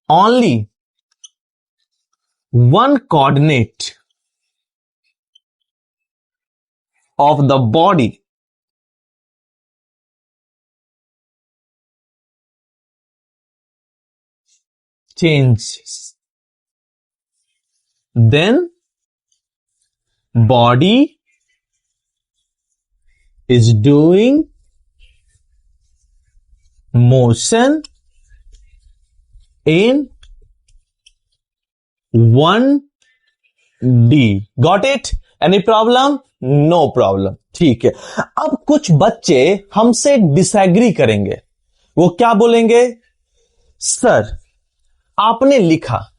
only one coordinate of the body changes, then body is doing motion in 1D. Got it? Any problem? No problem. ठीक है। अब कुछ बच्चे हमसे डिसएग्री करेंगे। वो क्या बोलेंगे? सर आपने लिखा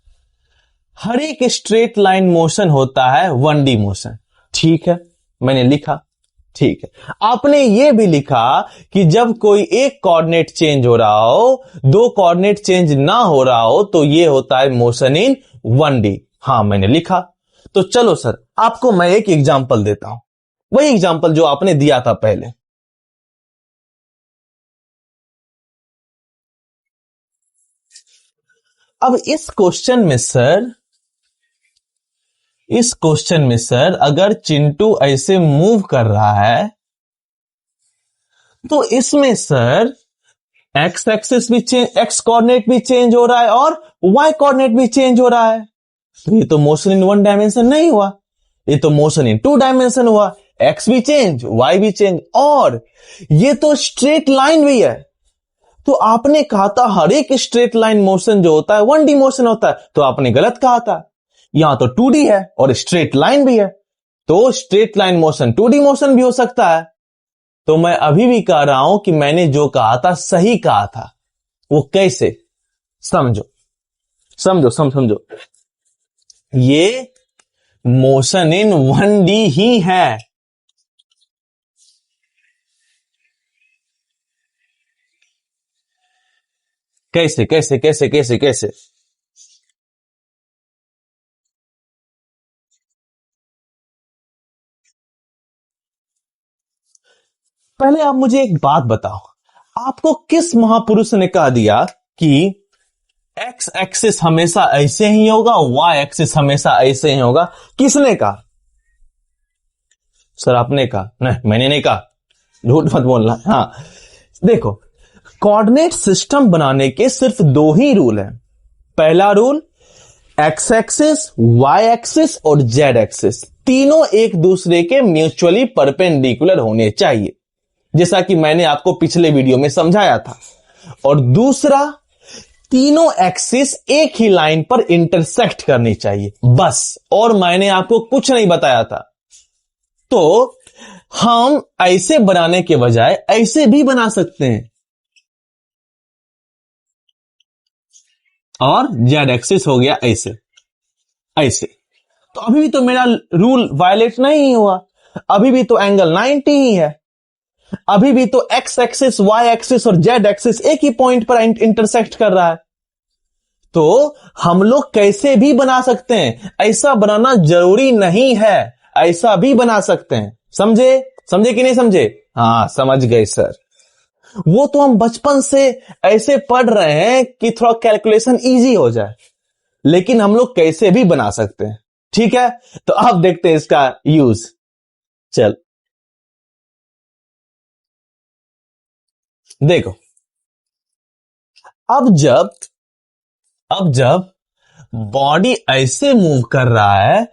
हर एक स्ट्रेट लाइन मोशन होता है 1D मोशन, ठीक है, मैंने लिखा, ठीक है। आपने यह भी लिखा कि जब कोई एक कोऑर्डिनेट चेंज हो रहा हो, दो कोऑर्डिनेट चेंज ना हो रहा हो, तो यह होता है मोशन इन 1D। हां मैंने लिखा। तो चलो सर आपको मैं एक एग्जांपल देता हूं, वही एग्जांपल जो आपने दिया था पहले। अब इस क्वेश्चन में सर अगर चिंटू ऐसे मूव कर रहा है तो इसमें सर एक्स एक्सिस भी चेंज, एक्स कोऑर्डिनेट भी चेंज हो रहा है और वाई कोऑर्डिनेट भी चेंज हो रहा है। तो ये तो मोशन इन वन डायमेंशन नहीं हुआ, ये तो मोशन इन टू डायमेंशन हुआ। एक्स भी चेंज, वाई भी चेंज, और ये तो स्ट्रेट लाइन भी है। तो आपने कहा था हर एक स्ट्रेट लाइन मोशन जो होता है 1D मोशन होता है, तो आपने गलत कहा था। यहां तो 2D है और स्ट्रेट लाइन भी है, तो straight line motion 2D motion भी हो सकता है। तो मैं अभी भी कह रहा हूं कि मैंने जो कहा था सही कहा था। वो कैसे? समझो समझो समझो, ये मोशन इन 1D ही है। कैसे कैसे कैसे कैसे कैसे? पहले आप मुझे एक बात बताओ, आपको किस महापुरुष ने कह दिया कि एक्स एक्सिस हमेशा ऐसे ही होगा, वाई एक्सिस हमेशा ऐसे ही होगा? किसने कहा? सर आपने कहा। नहीं, मैंने नहीं कहा, झूठ मत बोलना। हाँ देखो, कोऑर्डिनेट सिस्टम बनाने के सिर्फ दो ही रूल हैं। पहला rule, X axis, Y axis और जेड एक्सिस तीनों एक दूसरे के म्यूचुअली परपेंडिकुलर होने चाहिए, जैसा कि मैंने आपको पिछले वीडियो में समझाया था। और दूसरा, तीनों एक्सिस एक ही लाइन पर इंटरसेक्ट करनी चाहिए, बस। और मैंने आपको कुछ नहीं बताया था। तो हम ऐसे बनाने के बजाय ऐसे भी बना सकते हैं, और जेड एक्सिस हो गया ऐसे ऐसे। तो अभी भी तो मेरा रूल वायलेट नहीं हुआ, अभी भी तो एंगल 90 ही है, अभी भी तो एक्स एक्सिस, वाई एक्सिस और जेड एक्सिस एक ही पॉइंट पर इंटरसेक्ट कर रहा है। तो हम लोग कैसे भी बना सकते हैं, ऐसा बनाना जरूरी नहीं है, ऐसा भी बना सकते हैं। समझे? समझे कि नहीं समझे? हाँ समझ गए सर। वो तो हम बचपन से ऐसे पढ़ रहे हैं कि थोड़ा कैलकुलेशन इजी हो जाए, लेकिन हम लोग कैसे भी बना सकते हैं। ठीक है, तो अब देखते हैं इसका यूज। चल देखो, अब जब बॉडी ऐसे मूव कर रहा है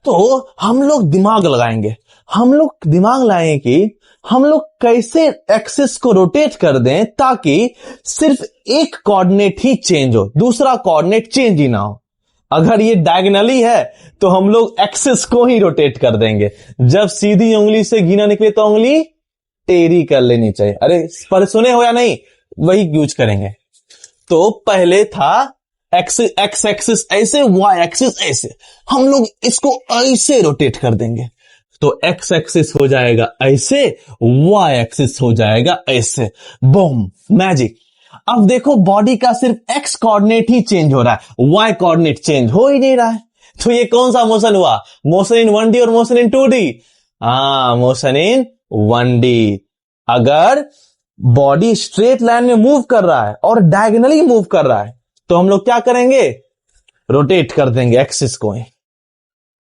तो हम लोग दिमाग लगाएंगे, हम लोग दिमाग लाएंगे कि हम लोग कैसे एक्सिस को रोटेट कर दें ताकि सिर्फ एक कोऑर्डिनेट ही चेंज हो, दूसरा कोऑर्डिनेट चेंज ही ना हो। अगर ये डायगोनली है तो हम लोग एक्सिस को ही रोटेट कर देंगे। जब सीधी उंगली से गिना निकले तो उंगली टेढ़ी कर लेनी चाहिए। अरे पर सुने हो या नहीं, वही यूज करेंगे। तो पहले था एक्स एक्सिस ऐसे, वाई एक्सिस ऐसे, हम लोग इसको ऐसे रोटेट कर देंगे। तो एक्स एक्सिस हो जाएगा ऐसे, वाई एक्सिस हो जाएगा ऐसे। Boom, magic. अब देखो, बॉडी का सिर्फ एक्स कोऑर्डिनेट ही चेंज हो रहा है, वाई कोऑर्डिनेट चेंज हो ही नहीं रहा है। तो ये कौन सा मोशन हुआ? मोशन इन 1D और मोशन इन 2D। हाँ, मोशन इन 1D। अगर बॉडी स्ट्रेट लाइन में मूव कर रहा है और डायगोनली मूव कर रहा है तो हम लोग क्या करेंगे? रोटेट कर देंगे एक्सिस को,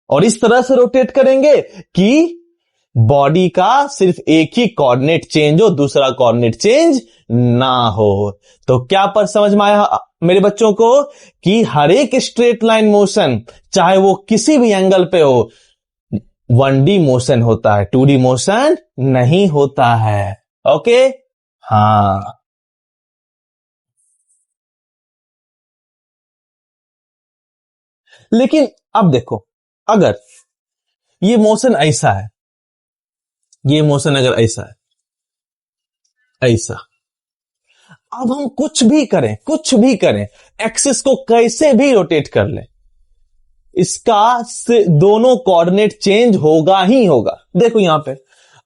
और इस तरह से रोटेट करेंगे कि बॉडी का सिर्फ एक ही कोऑर्डिनेट चेंज हो, दूसरा कोऑर्डिनेट चेंज ना हो। तो क्या पर समझ में आया मेरे बच्चों को कि हर एक स्ट्रेट लाइन मोशन, चाहे वो किसी भी एंगल पे हो, 1D मोशन होता है, 2D मोशन नहीं होता है। ओके? हाँ, लेकिन अब देखो, अगर ये मोशन ऐसा है, ये मोशन अगर ऐसा है, ऐसा, अब हम कुछ भी करें, एक्सिस को कैसे भी रोटेट कर ले, इसका से दोनों कोऑर्डिनेट चेंज होगा ही होगा। देखो यहां पे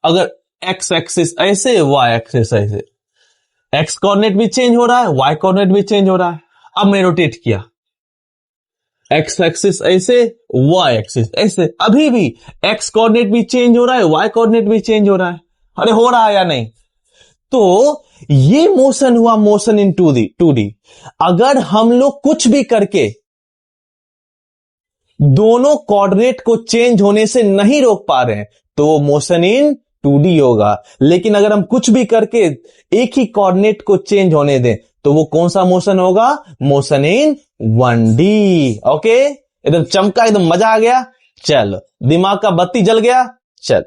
अगर एक्स एक्सिस ऐसे, वाई एक्सिस ऐसे, एक्स कोऑर्डिनेट भी चेंज हो रहा है, वाई कोऑर्डिनेट भी चेंज हो रहा है। अब मैं रोटेट किया, एक्स एक्सिस ऐसे, वाई एक्सिस ऐसे, अभी भी एक्स कोऑर्डिनेट भी चेंज हो रहा है, वाई कोऑर्डिनेट भी चेंज हो रहा है। अरे हो रहा है या नहीं? तो ये मोशन हुआ मोशन इन 2D। अगर हम लोग कुछ भी करके दोनों कोऑर्डिनेट को चेंज होने से नहीं रोक पा रहे हैं तो वो मोशन इन 2D होगा। लेकिन अगर हम कुछ भी करके एक ही कोऑर्डिनेट को चेंज होने दें तो वो कौन सा मोशन होगा? Motion in 1D। ओके, एकदम चमका, एकदम मजा आ गया। चलो, दिमाग का बत्ती जल गया। चल,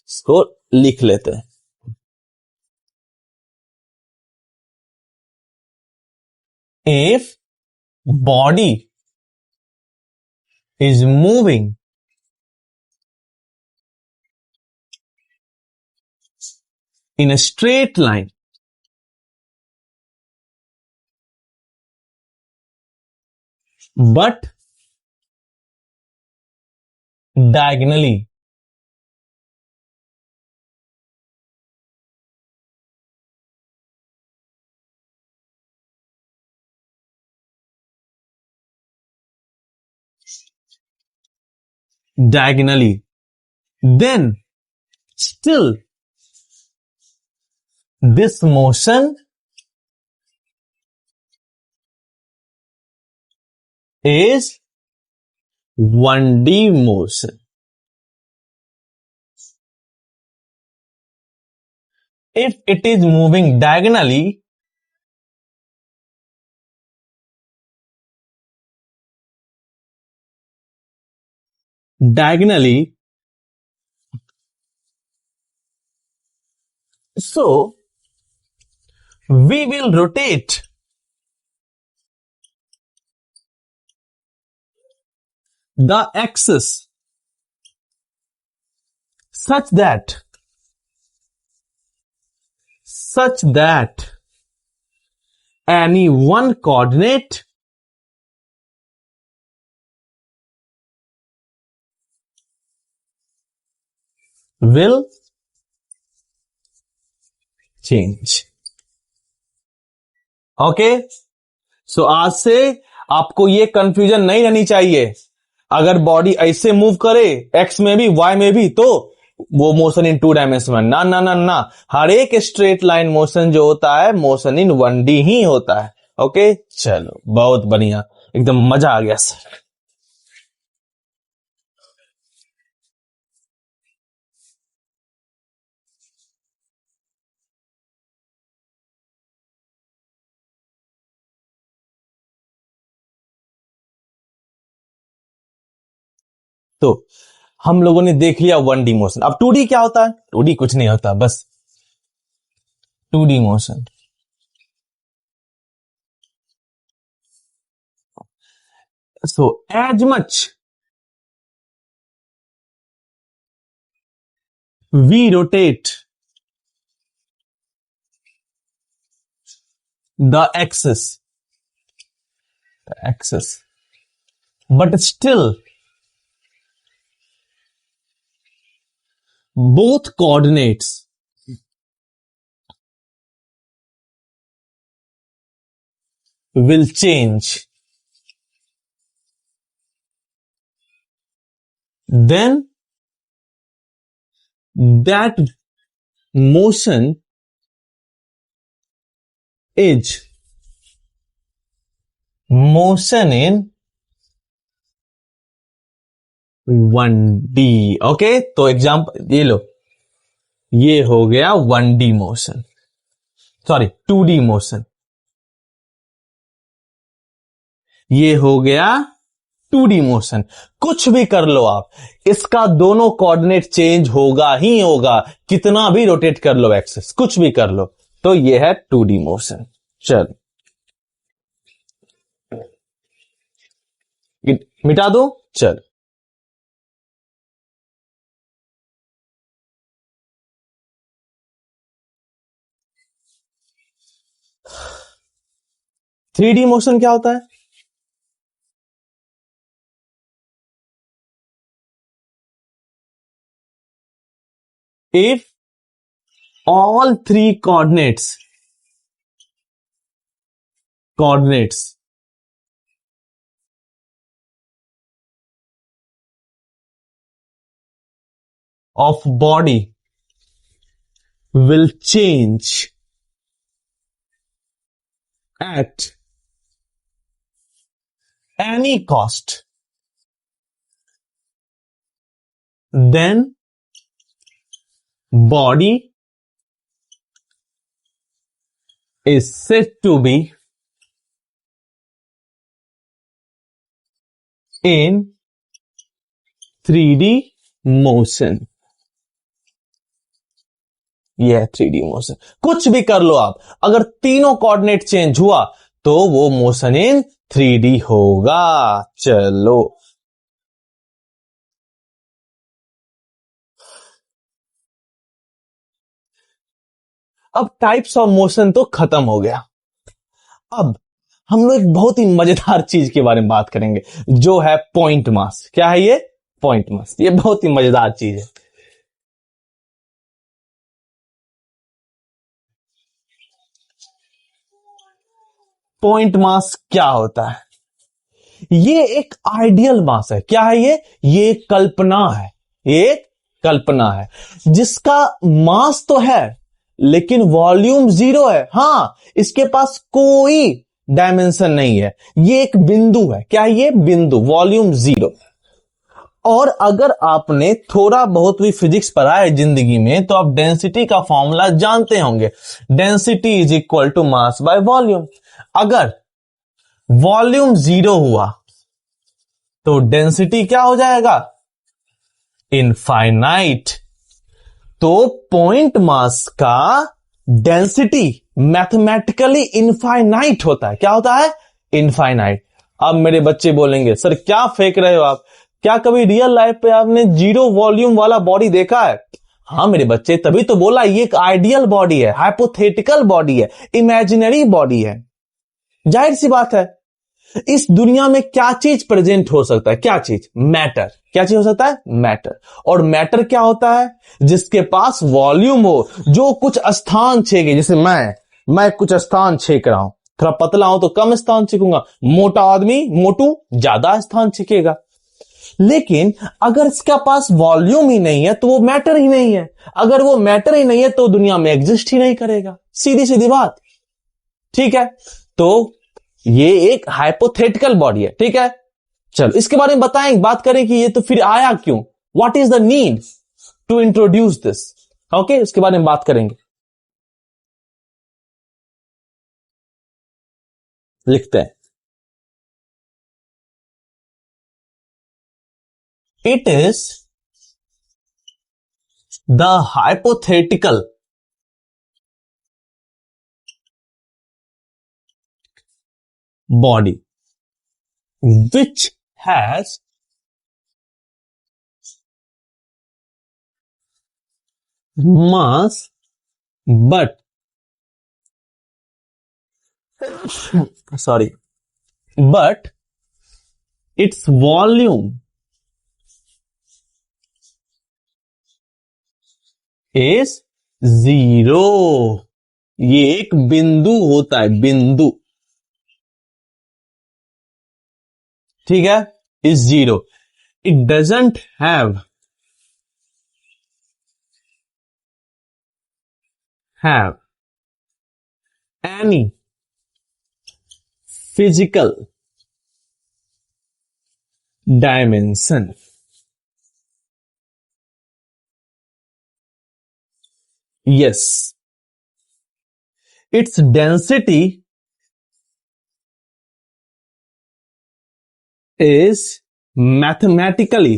इसको लिख लेते हैं। If body is moving in a straight line, but diagonally, then still this motion is 1D motion. If it is moving diagonally, so we will rotate the axis such that any one coordinate will change. Okay, so आज से आपको ये confusion नहीं रहनी चाहिए। अगर body ऐसे move करे एक्स में भी वाई में भी तो वो मोशन इन 2 डायमेंशन। ना ना ना ना, हर एक स्ट्रेट लाइन मोशन जो होता है मोशन इन 1D ही होता है। ओके, चलो बहुत बढ़िया, एकदम मजा आ गया सर। तो हम लोगों ने देख लिया 1D मोशन। अब 2D क्या होता है? 2D कुछ नहीं होता, बस 2D मोशन। So as much we rotate the axis, but still both coordinates will change. Then that motion is motion in 1D। Okay, तो एग्जाम्पल ये लो, ये हो गया 1D motion, sorry 2D motion. ये हो गया 2D मोशन। कुछ भी कर लो आप, इसका दोनों कोऑर्डिनेट चेंज होगा ही होगा, कितना भी रोटेट कर लो एक्सिस, कुछ भी कर लो। तो ये है 2D मोशन। चल, मिटा दो। चल, 3D मोशन क्या होता है? If all three coordinates of body will change at any cost, then body is said to be in 3D motion. यह 3D मोशन, कुछ भी कर लो आप, अगर तीनों कोऑर्डिनेट चेंज हुआ तो वो मोशन इन 3D होगा। चलो, अब टाइप्स ऑफ मोशन तो खत्म हो गया। अब हम लोग एक बहुत ही मजेदार चीज के बारे में बात करेंगे, जो है पॉइंट मास। क्या है ये? Point mass. ये बहुत ही मजेदार चीज है। पॉइंट मास क्या होता है? ये एक आइडियल मास है। क्या है ये? ये एक कल्पना है, एक कल्पना है जिसका मास तो है लेकिन वॉल्यूम 0 है। हां, इसके पास कोई डायमेंशन नहीं है, ये एक बिंदु है। क्या है ये? बिंदु, वॉल्यूम 0। और अगर आपने थोड़ा बहुत भी फिजिक्स पढ़ा है जिंदगी में तो आप डेंसिटी का फॉर्मूला जानते होंगे। Density is equal to mass by volume. अगर वॉल्यूम 0 हुआ तो डेंसिटी क्या हो जाएगा? इनफाइनाइट। तो पॉइंट मास का डेंसिटी मैथमेटिकली इनफाइनाइट होता है। क्या होता है? इनफाइनाइट। अब मेरे बच्चे बोलेंगे, सर क्या फेंक रहे हो आप? क्या कभी रियल लाइफ पे आपने 0 वॉल्यूम वाला बॉडी देखा है? हाँ मेरे बच्चे, तभी तो बोला ये एक आइडियल बॉडी है, हाइपोथेटिकल बॉडी है, इमेजिनरी बॉडी है। जाहिर सी बात है, इस दुनिया में क्या चीज प्रेजेंट हो सकता है? क्या चीज? मैटर। क्या चीज हो सकता है? मैटर। और मैटर क्या होता है? जिसके पास वॉल्यूम हो, जो कुछ स्थान छेके। जैसे मैं कुछ स्थान छेक रहा हूं, थोड़ा पतला हूं तो कम स्थान छेकूंगा, मोटा आदमी मोटू ज्यादा स्थान छेकेगा। लेकिन अगर इसका पास वॉल्यूम ही नहीं है तो वो मैटर ही नहीं है। अगर वो मैटर ही नहीं है तो दुनिया में एग्जिस्ट ही नहीं करेगा। सीधी सीधी बात। ठीक है, तो ये एक हाइपोथेटिकल बॉडी है। ठीक है, चलो इसके बारे में बताएं, बात करें कि ये तो फिर आया क्यों, what is the need to introduce this. Okay, इसके बारे में बात करेंगे। लिखते हैं, it is the hypothetical body which has mass but sorry but its volume is 0। ये एक बिंदु होता है, बिंदु। ठीक है, is 0। It doesn't have any physical dimension। Yes, its density is mathematically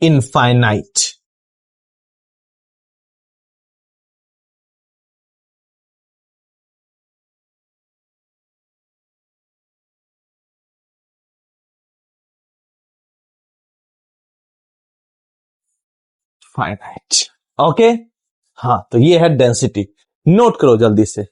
infinite। Finite. Okay, हाँ तो ये है डेंसिटी। नोट करो जल्दी से।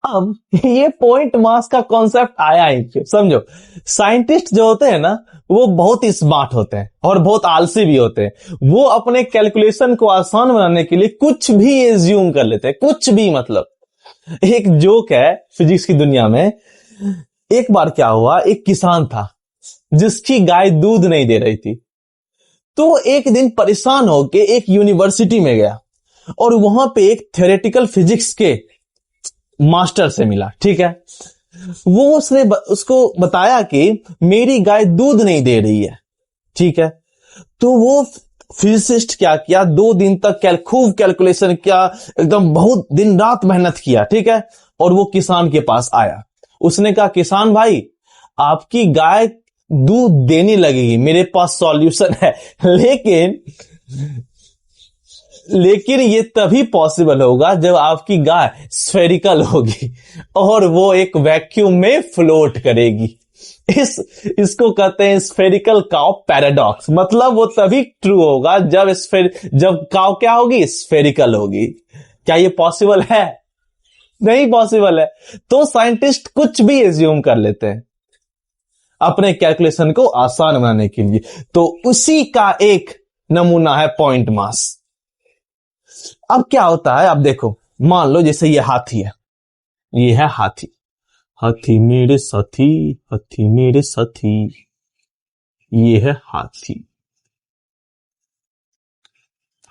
अब ये पॉइंट मास का कॉन्सेप्ट आया ही क्यों, समझो। साइंटिस्ट जो होते हैं ना, वो बहुत ही स्मार्ट होते हैं और बहुत आलसी भी होते हैं। वो अपने कैलकुलेशन को आसान बनाने के लिए कुछ भी एज्यूम कर लेते हैं, कुछ भी। मतलब एक जोक है फिजिक्स की दुनिया में। एक बार क्या हुआ, एक किसान था जिसकी गाय दूध नहीं दे रही थी। तो एक दिन परेशान होके एक यूनिवर्सिटी में गया और वहां पे एक थ्योरेटिकल फिजिक्स के मास्टर से मिला। ठीक है, वो उसको बताया कि मेरी गाय दूध नहीं दे रही है। ठीक है, तो वो फिजिसिस्ट क्या किया, 2 दिन तक खूब कैलकुलेशन किया, एकदम बहुत दिन रात मेहनत किया। ठीक है, और वो किसान के पास आया। उसने कहा, किसान भाई, आपकी गाय दूध देने लगेगी, मेरे पास सॉल्यूशन है। लेकिन ये तभी पॉसिबल होगा जब आपकी गाय स्फेरिकल होगी और वो एक वैक्यूम में फ्लोट करेगी। इसको कहते हैं स्फेरिकल काउ पैराडॉक्स। मतलब वो तभी ट्रू होगा जब काउ क्या होगी, स्फेरिकल होगी। क्या ये पॉसिबल है? नहीं पॉसिबल है। तो साइंटिस्ट कुछ भी एज्यूम कर लेते हैं अपने कैलकुलेशन को आसान बनाने के लिए। तो उसी का एक नमूना है पॉइंट मास। अब क्या होता है, अब देखो, मान लो जैसे ये हाथी है, ये है हाथी। हाथी मेरे साथी, हाथी मेरे साथी, ये है हाथी।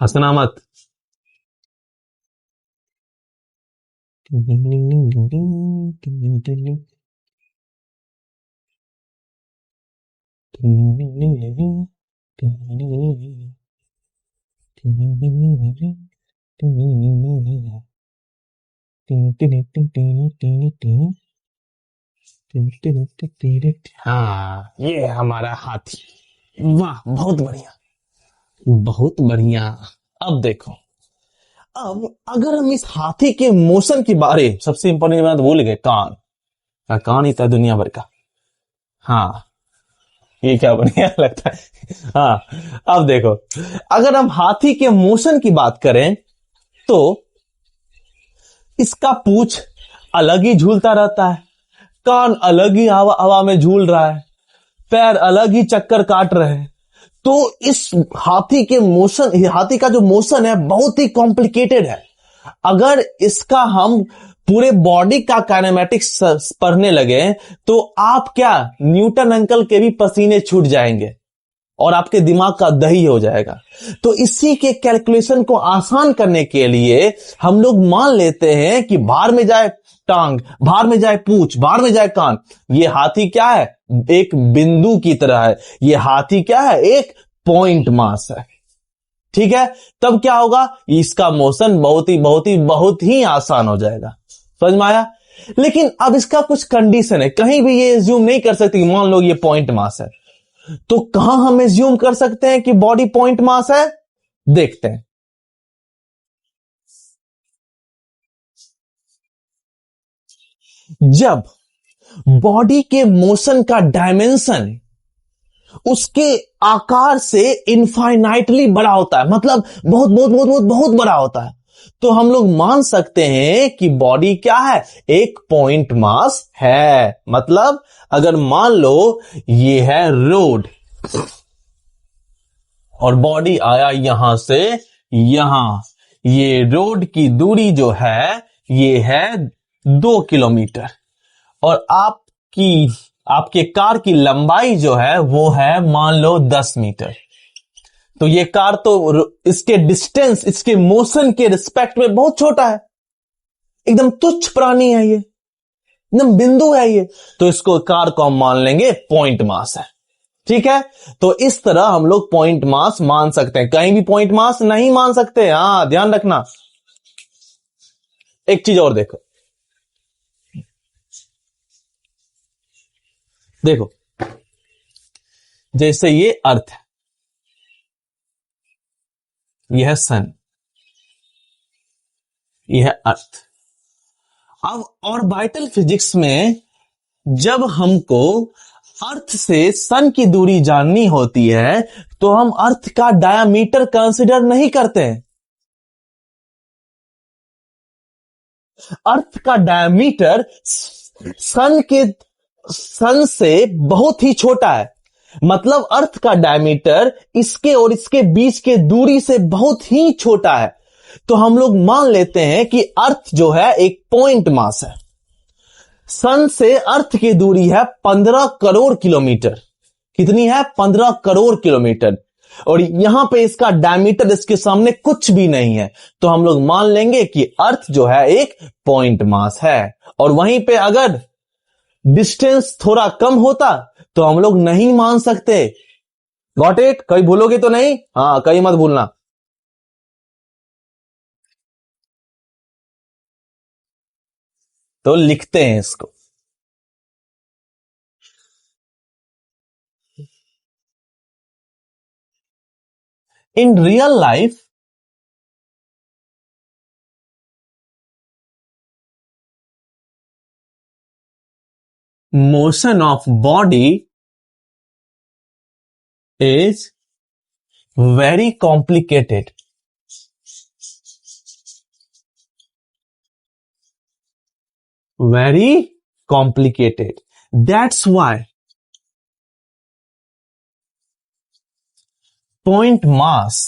हंसना मत। हाँ, ये है हमारा हाथी। वाह, बहुत बढ़िया, बहुत बढ़िया। अब देखो, अब अगर हम इस हाथी के मोशन की बारे, सबसे इंपॉर्टेंट बात भूल गए, कान का। कान ही था दुनिया भर का। हाँ, ये क्या बढ़िया लगता है। हाँ, अब देखो, अगर हम हाथी के मोशन की बात करें तो इसका पूंछ अलग ही झूलता रहता है, कान अलग ही हवा हवा में झूल रहा है, पैर अलग ही चक्कर काट रहे हैं। तो इस हाथी का जो मोशन है बहुत ही कॉम्प्लिकेटेड है। अगर इसका हम पूरे बॉडी का काइनेमेटिक्स पढ़ने लगे तो आप क्या, न्यूटन अंकल के भी पसीने छूट जाएंगे और आपके दिमाग का दही हो जाएगा। तो इसी के कैलकुलेशन को आसान करने के लिए हम लोग मान लेते हैं कि बाहर में जाए टांग, बाहर में जाए पूंछ, बाहर में जाए कान, ये हाथी क्या है, एक बिंदु की तरह है। ये हाथी क्या है, एक पॉइंट मास है। ठीक है, तब क्या होगा, इसका मोशन बहुत ही आसान हो जाएगा। समझ में आया? लेकिन अब इसका कुछ कंडीशन है, कहीं भी ये एज्यूम नहीं कर सकती कि मान लो ये पॉइंट मास है। तो कहां हम एज्यूम कर सकते हैं कि बॉडी पॉइंट मास है? देखते हैं। जब बॉडी के मोशन का डायमेंशन उसके आकार से इनफाइनाइटली बड़ा होता है, मतलब बहुत बहुत बहुत बहुत बहुत बड़ा होता है, तो हम लोग मान सकते हैं कि बॉडी क्या है, एक पॉइंट मास है। मतलब अगर मान लो ये है रोड और बॉडी आया यहां से यहां, ये रोड की दूरी जो है ये है 2 किलोमीटर और आपके कार की लंबाई जो है वो है मान लो 10 मीटर। तो ये कार तो इसके डिस्टेंस, इसके मोशन के रिस्पेक्ट में बहुत छोटा है, एकदम तुच्छ प्राणी है, ये एकदम बिंदु है ये। तो इसको, कार को हम मान लेंगे पॉइंट मास है। ठीक है, तो इस तरह हम लोग पॉइंट मास मान सकते हैं, कहीं भी पॉइंट मास नहीं मान सकते। हाँ, ध्यान रखना। एक चीज और देखो, देखो जैसे ये अर्थ है, यह है सन, यह है अर्थ। अब ऑर्बिटल फिजिक्स में जब हमको अर्थ से सन की दूरी जाननी होती है तो हम अर्थ का डायामीटर कंसीडर नहीं करते हैं। अर्थ का डायमीटर सन से बहुत ही छोटा है। मतलब अर्थ का डायमीटर इसके और इसके बीच के दूरी से बहुत ही छोटा है। तो हम लोग मान लेते हैं कि अर्थ जो है एक पॉइंट मास है। सन से अर्थ की दूरी है 15 करोड़ किलोमीटर। कितनी है? 15 करोड़ किलोमीटर। और यहां पे इसका डायमीटर इसके सामने कुछ भी नहीं है। तो हम लोग मान लेंगे कि अर्थ जो है एक पॉइंट मास है। और वहीं पे अगर डिस्टेंस थोड़ा कम होता तो हम लोग नहीं मान सकते। Got it? कहीं भूलोगे तो नहीं? हाँ, कहीं मत भूलना। तो लिखते हैं इसको। In real life motion of body is very complicated. Very complicated. That's why point mass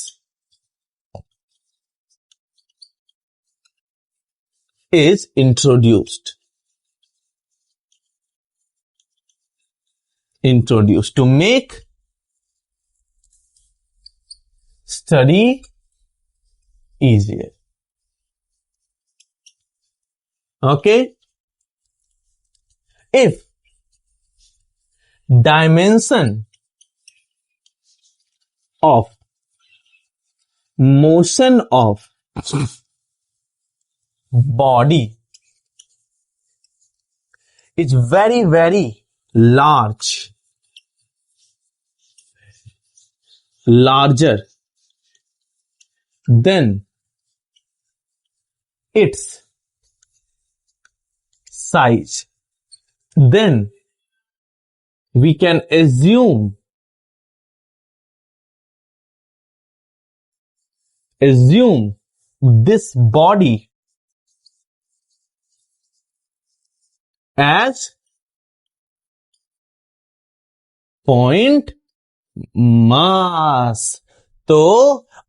is introduced to make study easier. Okay? If dimension of motion of body is very, very larger than its size, then we can assume this body as point mass। तो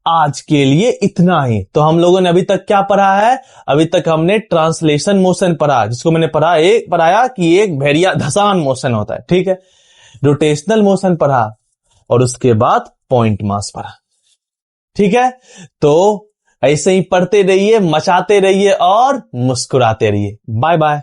आज के लिए इतना ही। तो हम लोगों ने अभी तक क्या पढ़ा है? अभी तक हमने ट्रांसलेशन मोशन पढ़ा, जिसको मैंने पढ़ाया कि एक भेड़िया धसान मोशन होता है, ठीक है। रोटेशनल मोशन पढ़ा और उसके बाद पॉइंट मास पढ़ा, ठीक है। तो ऐसे ही पढ़ते रहिए, मचाते रहिए और मुस्कुराते रहिए। Bye bye.